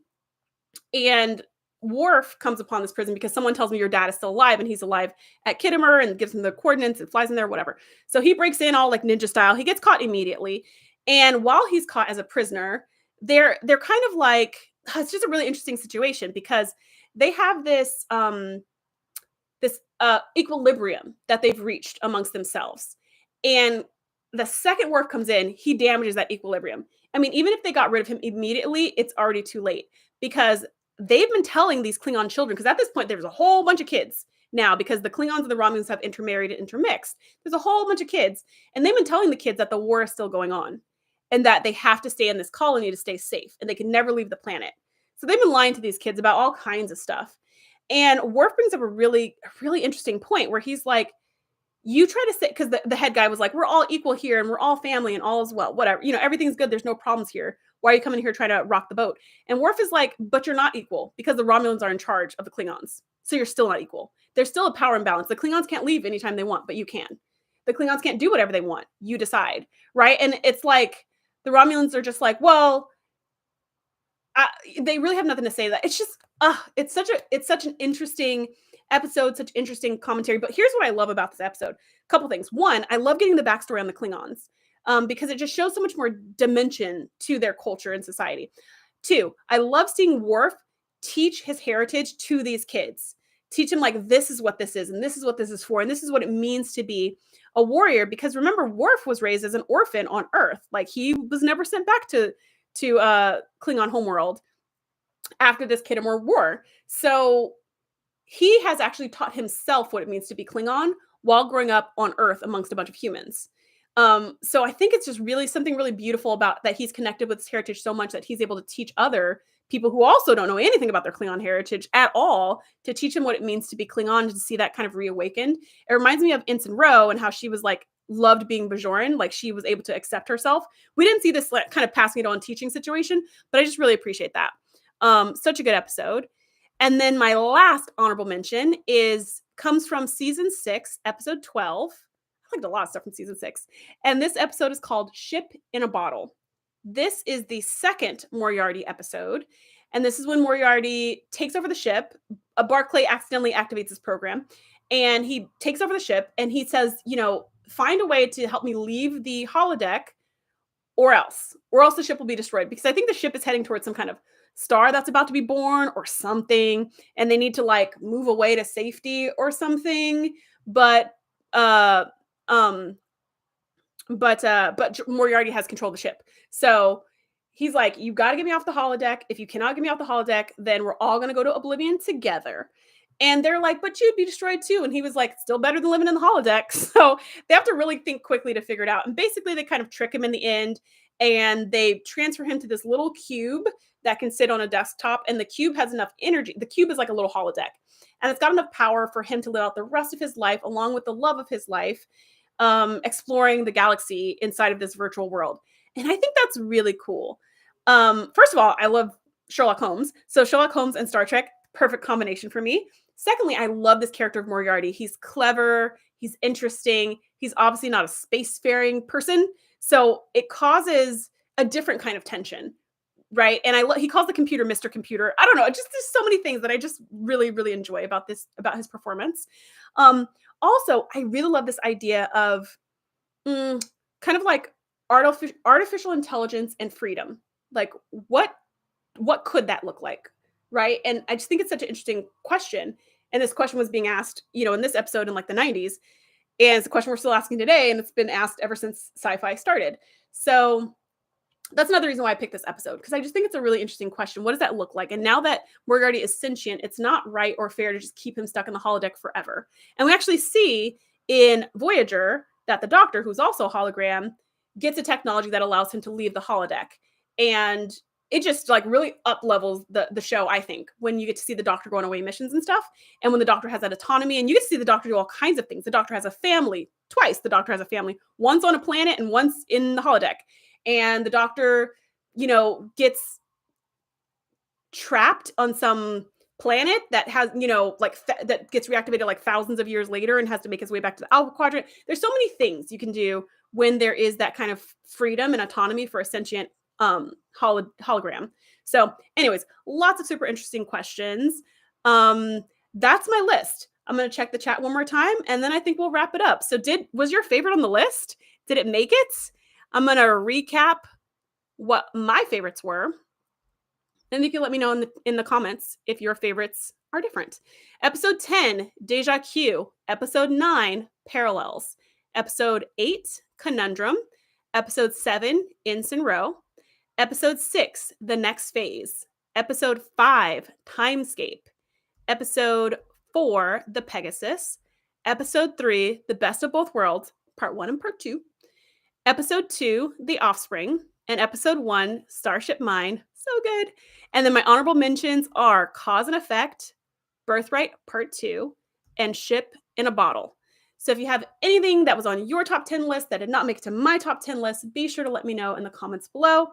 And Worf comes upon this prison because someone tells me your dad is still alive, and he's alive at Khitomer and gives him the coordinates and flies in there, whatever. So he breaks in all like ninja style. He gets caught immediately. And while he's caught as a prisoner, they're kind of like, it's just a really interesting situation because they have this equilibrium that they've reached amongst themselves. And the second Worf comes in, he damages that equilibrium. I mean, even if they got rid of him immediately, it's already too late because they've been telling these Klingon children, because at this point there's a whole bunch of kids now because the Klingons and the Romulans have intermarried and intermixed. There's a whole bunch of kids, and they've been telling the kids that the war is still going on and that they have to stay in this colony to stay safe and they can never leave the planet. So they've been lying to these kids about all kinds of stuff. And Worf brings up a really interesting point where he's like, you try to say, because the head guy was like, we're all equal here and we're all family and all is well, whatever, you know, everything's good. There's no problems here. Why are you coming here trying to rock the boat? And Worf is like, but you're not equal because the Romulans are in charge of the Klingons. So you're still not equal. There's still a power imbalance. The Klingons can't leave anytime they want, but you can. The Klingons can't do whatever they want. You decide, right? And it's like, the Romulans are just like, well, they really have nothing to say. That it's just, it's such an interesting episode, such interesting commentary. But here's what I love about this episode. A couple things. One, I love getting the backstory on the Klingons because it just shows so much more dimension to their culture and society. 2, I love seeing Worf teach his heritage to these kids. Teach them like, this is what this is, and this is what this is for, and this is what it means to be a warrior. Because remember, Worf was raised as an orphan on Earth. Like he was never sent back to Klingon homeworld after this Khitomer war. So he has actually taught himself what it means to be Klingon while growing up on Earth amongst a bunch of humans. So I think it's just really something really beautiful about that he's connected with his heritage so much that he's able to teach other people who also don't know anything about their Klingon heritage at all, to teach them what it means to be Klingon, to see that kind of reawakened. It reminds me of Ensign Ro and how she was like, loved being Bajoran, like she was able to accept herself. We didn't see this kind of passing it on teaching situation, but I just really appreciate that. Such a good episode. And then my last honorable mention comes from season 6, episode 12. I liked a lot of stuff from season 6. And this episode is called Ship in a Bottle. This is the second Moriarty episode. And this is when Moriarty takes over the ship. Barclay accidentally activates his program. And he takes over the ship and he says, find a way to help me leave the holodeck or else the ship will be destroyed, because I think the ship is heading towards some kind of star that's about to be born or something, and they need to like move away to safety or something. But Moriarty has control of the ship, so he's like, you got to get me off the holodeck. If you cannot get me off the holodeck, then we're all going to go to oblivion together. And they're like, but you'd be destroyed too. And he was like, still better than living in the holodeck. So they have to really think quickly to figure it out. And basically they kind of trick him in the end, and they transfer him to this little cube that can sit on a desktop. And the cube has enough energy. The cube is like a little holodeck, and it's got enough power for him to live out the rest of his life, along with the love of his life, exploring the galaxy inside of this virtual world. And I think that's really cool. First of all, I love Sherlock Holmes. So Sherlock Holmes and Star Trek, perfect combination for me. Secondly, I love this character of Moriarty. He's clever. He's interesting. He's obviously not a spacefaring person, so it causes a different kind of tension, right? And he calls the computer Mr. Computer. I don't know. There's so many things that I just really, really enjoy about his performance. Also, I really love this idea of kind of like artificial intelligence and freedom. Like, what could that look like? Right. And I just think it's such an interesting question. And this question was being asked, in this episode in like the 90s. And it's a question we're still asking today. And it's been asked ever since Sci-Fi started. So that's another reason why I picked this episode, because I just think it's a really interesting question. What does that look like? And now that Moriarty is sentient, it's not right or fair to just keep him stuck in the holodeck forever. And we actually see in Voyager that the Doctor, who's also a hologram, gets a technology that allows him to leave the holodeck. And it just like really up levels the show, I think, when you get to see the Doctor go on away missions and stuff. And when the Doctor has that autonomy, and you get to see the Doctor do all kinds of things. The Doctor has a family twice. The Doctor has a family, once on a planet and once in the holodeck. And the Doctor, gets trapped on some planet that has, that gets reactivated like thousands of years later and has to make his way back to the Alpha Quadrant. There's so many things you can do when there is that kind of freedom and autonomy for a sentient hologram. So anyways, lots of super interesting questions. That's my list. I'm going to check the chat one more time, and then I think we'll wrap it up. So was your favorite on the list? Did it make it? I'm going to recap what my favorites were. And you can let me know in the comments if your favorites are different. Episode 10, Deja Q. Episode 9, Parallels. Episode 8, Conundrum. Episode 7, Ensign Row. Episode 6, The Next Phase. Episode 5, Timescape. Episode 4, The Pegasus. Episode 3, The Best of Both Worlds, Part 1 and Part 2. Episode 2, The Offspring. And Episode 1, Starship Mine. So good. And then my honorable mentions are Cause and Effect, Birthright Part 2, and Ship in a Bottle. So if you have anything that was on your top 10 list that did not make it to my top 10 list, be sure to let me know in the comments below.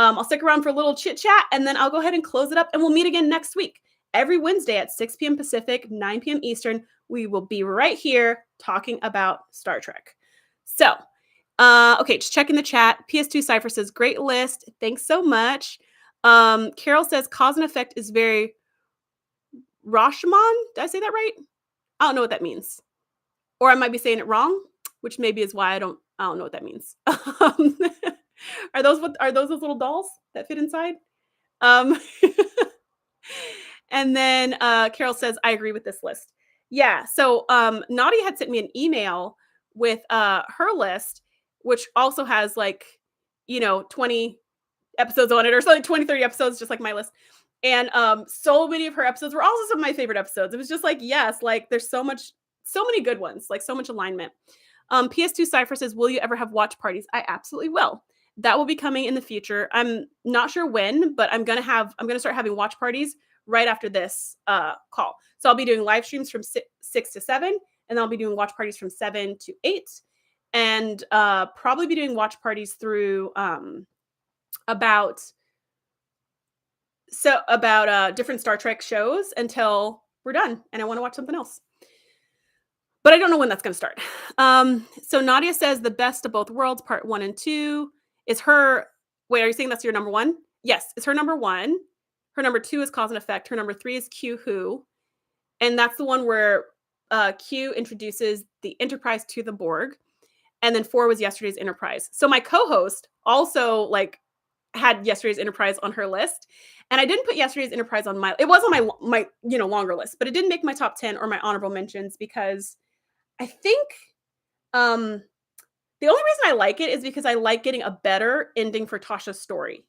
I'll stick around for a little chit chat, and then I'll go ahead and close it up, and we'll meet again next week. Every Wednesday at 6 p.m. Pacific, 9 p.m. Eastern, we will be right here talking about Star Trek. So, okay, just checking the chat. PS2 Cypher says, great list. Thanks so much. Carol says, cause and effect is very Rashomon. Did I say that right? I don't know what that means. Or I might be saying it wrong, which maybe is why I don't know what that means. Are those little dolls that fit inside? And then Carol says, I agree with this list. Yeah. So Nadia had sent me an email with her list, which also has 20 episodes on it, or something, 20, 30 episodes, just like my list. And so many of her episodes were also some of my favorite episodes. It was just like, yes, there's so many good ones, so much alignment. PS2 Cypher says, will you ever have watch parties? I absolutely will. That will be coming in the future. I'm not sure when, but I'm going to start having watch parties right after this call. So I'll be doing live streams from 6 to 7, and then I'll be doing watch parties from 7 to 8, and probably be doing watch parties through about so about different Star Trek shows until we're done, and I want to watch something else. But I don't know when that's going to start. So Nadia says the best of both worlds, part 1 and 2, is her. Wait, are you saying that's your number 1? Yes, it's her number 1. Her number 2 is Cause and Effect. Her number 3 is Q Who, and that's the one where Q introduces the Enterprise to the Borg, and then 4 was Yesterday's Enterprise. So my co-host also like had Yesterday's Enterprise on her list, and I didn't put Yesterday's Enterprise on my. It was on my longer list, but it didn't make my top 10 or my honorable mentions because I think the only reason I like it is because I like getting a better ending for Tasha's story.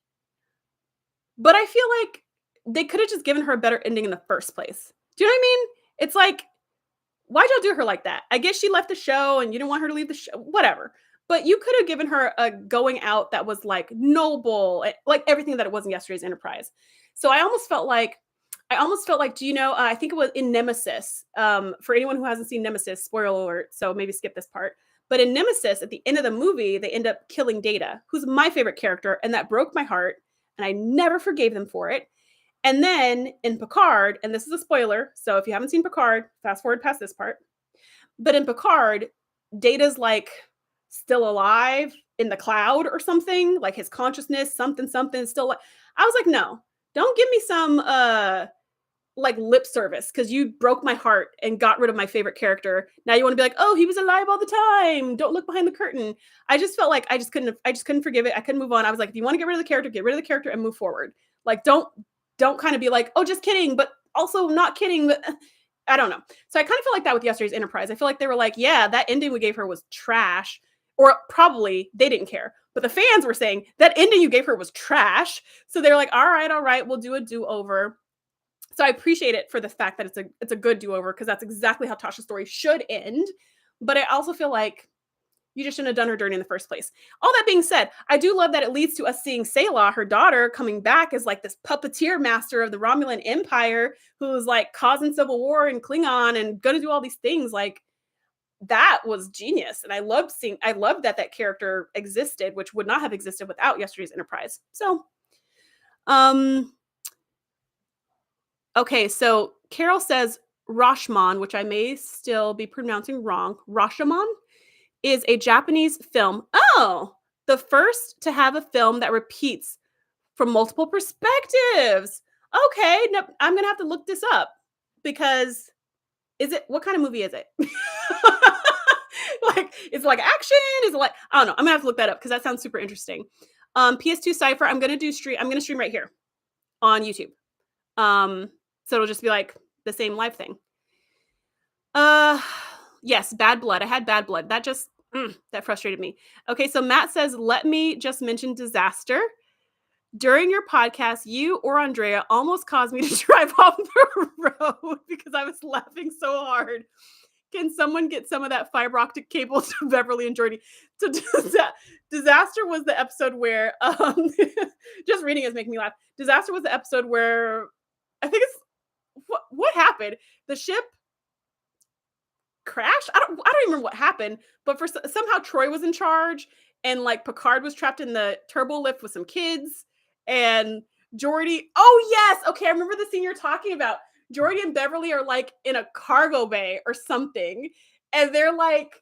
But I feel like they could have just given her a better ending in the first place. Do you know what I mean? It's like, why'd y'all do her like that? I guess she left the show and you didn't want her to leave the show, whatever. But you could have given her a going out that was like noble, like everything that it was in Yesterday's Enterprise. So I almost felt like, do you know, I think it was in Nemesis. For anyone who hasn't seen Nemesis, spoiler alert, so maybe skip this part. But in Nemesis, at the end of the movie, they end up killing Data, who's my favorite character, and that broke my heart, and I never forgave them for it. And then in Picard, and this is a spoiler, so if you haven't seen Picard, fast forward past this part. But in Picard, Data's like still alive in the cloud or something, like his consciousness, something, still like, I was like, no, don't give me some like lip service because you broke my heart and got rid of my favorite character. Now you want to be like, oh, he was alive all the time. Don't look behind the curtain. I just felt like I just couldn't forgive it. I couldn't move on. I was like, if you want to get rid of the character and move forward. Like, don't kind of be like, oh, just kidding, but also not kidding. But I don't know. So I kind of feel like that with Yesterday's Enterprise. I feel like they were like, yeah, that ending we gave her was trash. Or probably they didn't care. But the fans were saying that ending you gave her was trash. So they're like, all right, we'll do a do-over. So I appreciate it for the fact that it's a good do-over because that's exactly how Tasha's story should end. But I also feel like you just shouldn't have done her dirty in the first place. All that being said, I do love that it leads to us seeing Selah, her daughter, coming back as like this puppeteer master of the Romulan Empire who's like causing civil war and Klingon and going to do all these things. Like, that was genius. And I loved that character existed, which would not have existed without Yesterday's Enterprise. So, okay, so Carol says Rashomon, which I may still be pronouncing wrong. Rashomon is a Japanese film. Oh, the first to have a film that repeats from multiple perspectives. Okay, no, I'm going to have to look this up because what kind of movie is it? Like, is it like action? Is it like, I don't know. I'm going to have to look that up because that sounds super interesting. PS2 Cypher, I'm going to stream right here on YouTube. So it'll just be like the same live thing. Yes, Bad Blood. I had Bad Blood. That just, that frustrated me. Okay, so Matt says, let me just mention Disaster. During your podcast, you or Andrea almost caused me to drive off the road because I was laughing so hard. Can someone get some of that fiber optic cable to Beverly and Jordy? So Disaster was the episode where, just reading is making me laugh. Disaster was the episode where, I think it's, what happened? The ship crashed? I don't even remember what happened, but somehow Troy was in charge and like Picard was trapped in the turbo lift with some kids and Geordi. Oh yes. Okay. I remember the scene you're talking about. Geordi and Beverly are like in a cargo bay or something. And they're like,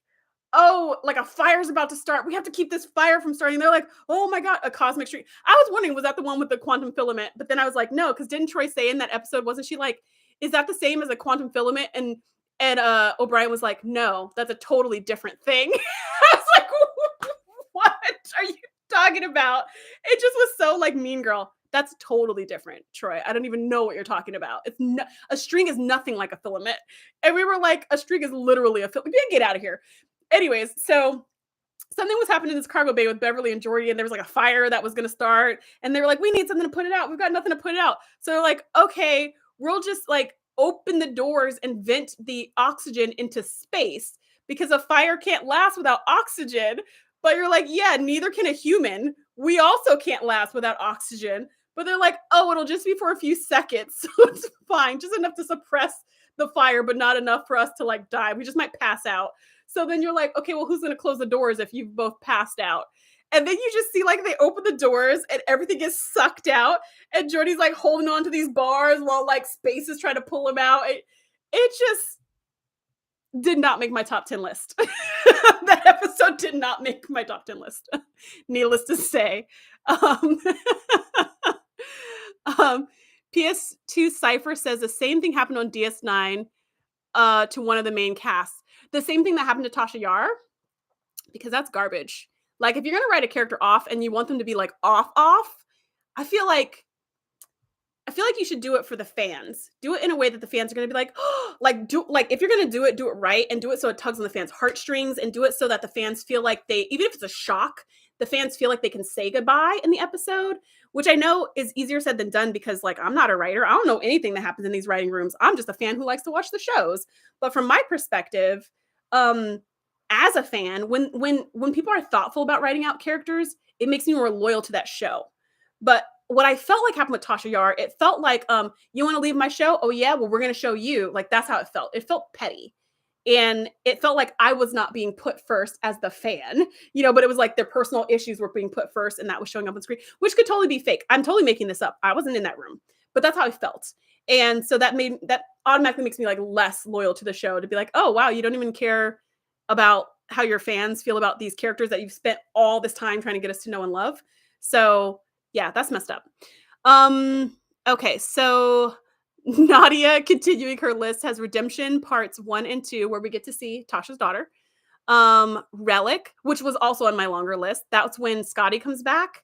oh, like a fire's about to start. We have to keep this fire from starting. They're like, oh my God, a cosmic stream. I was wondering, was that the one with the quantum filament? But then I was like, no, because didn't Troy say in that episode, wasn't she like, is that the same as a quantum filament? And O'Brien was like, no, that's a totally different thing. I was like, what are you talking about? It just was so like Mean Girl. That's totally different, Troy. I don't even know what you're talking about. A string is nothing like a filament. And we were like, a string is literally a filament. Get out of here. Anyways, so something was happening in this cargo bay with Beverly and Geordi, and there was like a fire that was going to start. And they were like, we need something to put it out. We've got nothing to put it out. So they're like, okay, we'll just like open the doors and vent the oxygen into space because a fire can't last without oxygen. But you're like, yeah, neither can a human. We also can't last without oxygen. But they're like, oh, it'll just be for a few seconds. So it's fine. Just enough to suppress the fire, but not enough for us to like die. We just might pass out. So then you're like, okay, well, who's going to close the doors if you've both passed out? And then you just see like they open the doors and everything gets sucked out. And Jordy's like holding on to these bars while like space is trying to pull him out. It just did not make my top 10 list. That episode did not make my top 10 list. Needless to say. Um, PS2 Cypher says the same thing happened on DS9 to one of the main casts. The same thing that happened to Tasha Yar, because that's garbage. Like, if you're going to write a character off and you want them to be like off, I feel like you should do it for the fans. Do it in a way that the fans are going to be like, oh, like if you're going to do it right and do it so it tugs on the fans' heartstrings and do it so that the fans feel like even if it's a shock, the fans feel like they can say goodbye in the episode, which I know is easier said than done because like I'm not a writer. I don't know anything that happens in these writing rooms. I'm just a fan who likes to watch the shows. But from my perspective, as a fan, when people are thoughtful about writing out characters, it makes me more loyal to that show. But what I felt like happened with Tasha Yar, it felt like, you want to leave my show? Oh yeah, well, we're going to show you. Like, that's how it felt. It felt petty. And it felt like I was not being put first as the fan, but it was like their personal issues were being put first and that was showing up on screen, which could totally be fake. I'm totally making this up. I wasn't in that room, but that's how I felt. And so that automatically makes me like less loyal to the show to be like, oh, wow, you don't even care about how your fans feel about these characters that you've spent all this time trying to get us to know and love. So yeah, that's messed up. Okay, so Nadia, continuing her list, has Redemption Parts 1 and 2, where we get to see Tasha's daughter. Relic, which was also on my longer list. That's when Scotty comes back.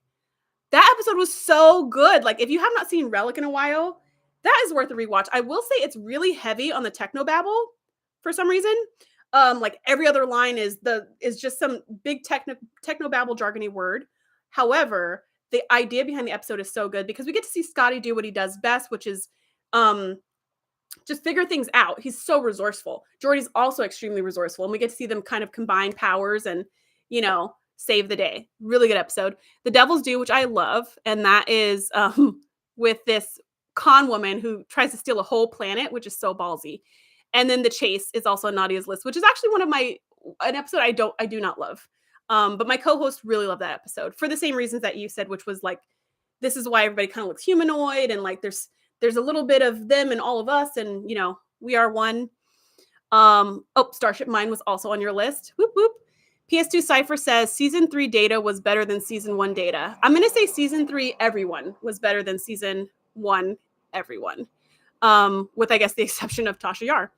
That episode was so good. Like, if you have not seen Relic in a while, that is worth a rewatch. I will say it's really heavy on the technobabble for some reason. Like every other line is just some big technobabble jargony word. However, the idea behind the episode is so good because we get to see Scotty do what he does best, which is just figure things out. He's so resourceful. Jordy's also extremely resourceful, and we get to see them kind of combine powers and, save the day. Really good episode. The Devil's Due, which I love, and that is with this con woman who tries to steal a whole planet, which is so ballsy. And then The Chase is also on Nadia's list, which is actually an episode I do not love. But my co-host really loved that episode for the same reasons that you said, which was like, this is why everybody kind of looks humanoid and like there's a little bit of them and all of us and, we are one. Starship Mine was also on your list. Whoop, whoop. PS2 Cypher says season 3 Data was better than season 1 Data. I'm going to say season 3 Everyone was better than season 1 Everyone. With, I guess, the exception of Tasha Yar.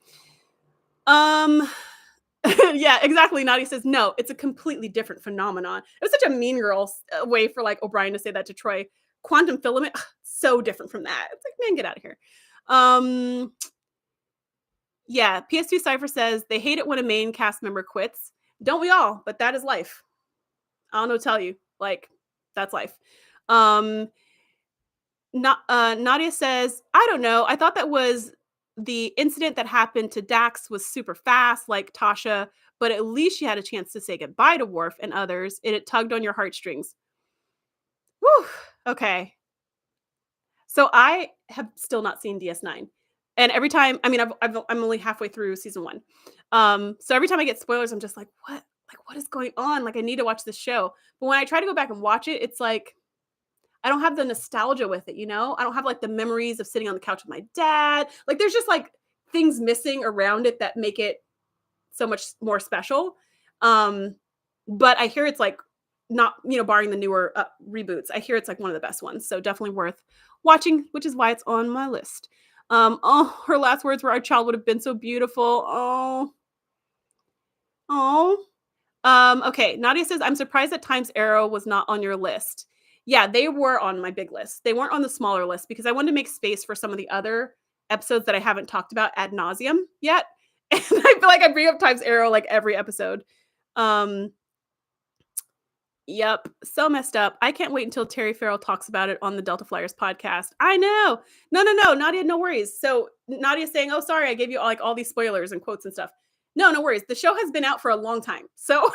Yeah, exactly. Nadia says, no, it's a completely different phenomenon. It was such a Mean Girls way for like O'Brien to say that to Troy. Quantum Filament, so different from that. It's like, man, get out of here. Yeah, PS2 Cypher says they hate it when a main cast member quits. Don't we all? But that is life. I don't know what to tell you. Like, that's life. Nadia says, I don't know. I thought that was the incident that happened to Dax was super fast, like Tasha, but at least she had a chance to say goodbye to Worf and others, and it tugged on your heartstrings. Whew. Okay. So I have still not seen DS9. And every time, I mean, I'm only halfway through season 1. So every time I get spoilers, I'm just like, what? Like, what is going on? Like, I need to watch this show. But when I try to go back and watch it, it's like, I don't have the nostalgia with it, I don't have like the memories of sitting on the couch with my dad. Like, there's just like things missing around it that make it so much more special. But I hear it's like not, barring the newer reboots, I hear it's like one of the best ones. So definitely worth watching, which is why it's on my list. Her last words were, our child would have been so beautiful. Okay. Nadia says, I'm surprised that Time's Arrow was not on your list. Yeah, they were on my big list. They weren't on the smaller list because I wanted to make space for some of the other episodes that I haven't talked about ad nauseum yet. And I feel like I bring up Time's Arrow like every episode. Yep, so messed up. I can't wait until Terry Farrell talks about it on the Delta Flyers podcast. I know. No, Nadia, no worries. So Nadia's saying, oh, sorry, I gave you all these spoilers and quotes and stuff. No worries. The show has been out for a long time. So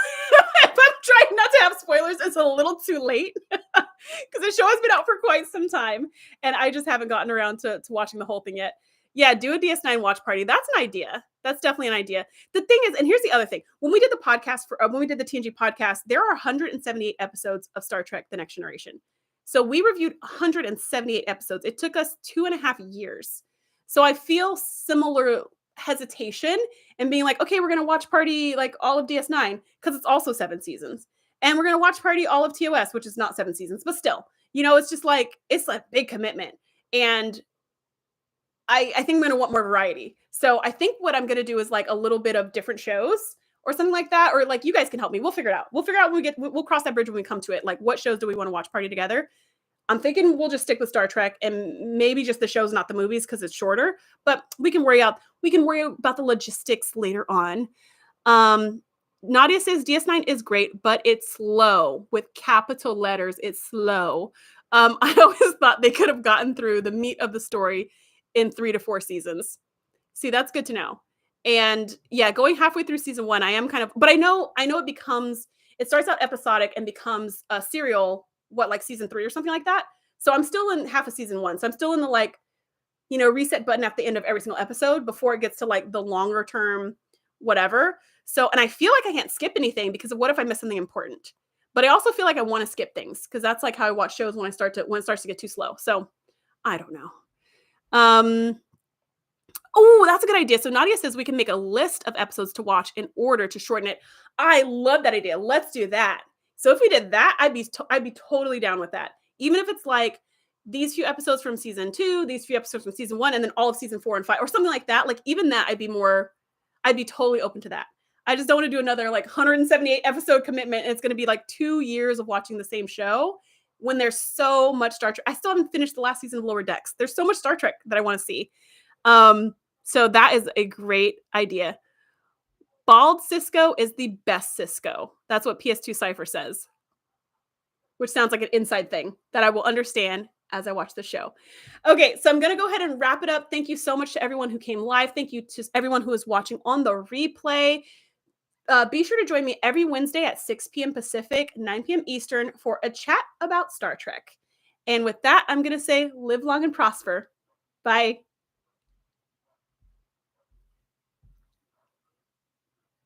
if I'm trying not to have spoilers, it's a little too late because the show has been out for quite some time. And I just haven't gotten around to watching the whole thing yet. Yeah, do a DS9 watch party. That's an idea. That's definitely an idea. The thing is, and here's the other thing. When we did the podcast when we did the TNG podcast, there are 178 episodes of Star Trek: The Next Generation. So we reviewed 178 episodes. It took us 2.5 years. So I feel similar hesitation and being like, okay, we're gonna watch party like all of DS9 because it's also 7 seasons, and we're gonna watch party all of TOS, which is not 7 seasons, but still, it's just like it's a big commitment, and I think I'm gonna want more variety. So I think what I'm gonna do is like a little bit of different shows or something like that. Or like you guys can help me. We'll figure it out. We'll figure out when we'll cross that bridge when we come to it. Like what shows do we want to watch party together? I'm thinking we'll just stick with Star Trek and maybe just the shows, not the movies, because it's shorter. But we can worry about the logistics later on. Um, Nadia says DS9 is great, but it's slow with capital letters. It's slow. I always thought they could have gotten through the meat of the story in 3 to 4 seasons. See, that's good to know. And yeah, going halfway through season 1, I am kind of, but I know it starts out episodic and becomes a serial, like season 3 or something like that. So I'm still in half of season 1. So I'm still in the like, reset button at the end of every single episode before it gets to like the longer term, whatever. So, and I feel like I can't skip anything because of what if I miss something important? But I also feel like I want to skip things because that's like how I watch shows when it starts to get too slow. So I don't know. Oh, that's a good idea. So Nadia says we can make a list of episodes to watch in order to shorten it. I love that idea. Let's do that. So if we did that, I'd be totally down with that. Even if it's like these few episodes from season 2, these few episodes from season 1, and then all of season 4 and 5, or something like that. Like even that, I'd be totally open to that. I just don't want to do another like 178 episode commitment. And it's going to be like 2 years of watching the same show when there's so much Star Trek. I still haven't finished the last season of Lower Decks. There's so much Star Trek that I want to see. So that is a great idea. Bald Cisco is the best Cisco. That's what PS2 Cypher says, which sounds like an inside thing that I will understand as I watch the show. Okay, so I'm going to go ahead and wrap it up. Thank you so much to everyone who came live. Thank you to everyone who is watching on the replay. Be sure to join me every Wednesday at 6 p.m. Pacific, 9 p.m. Eastern for a chat about Star Trek. And with that, I'm going to say live long and prosper. Bye.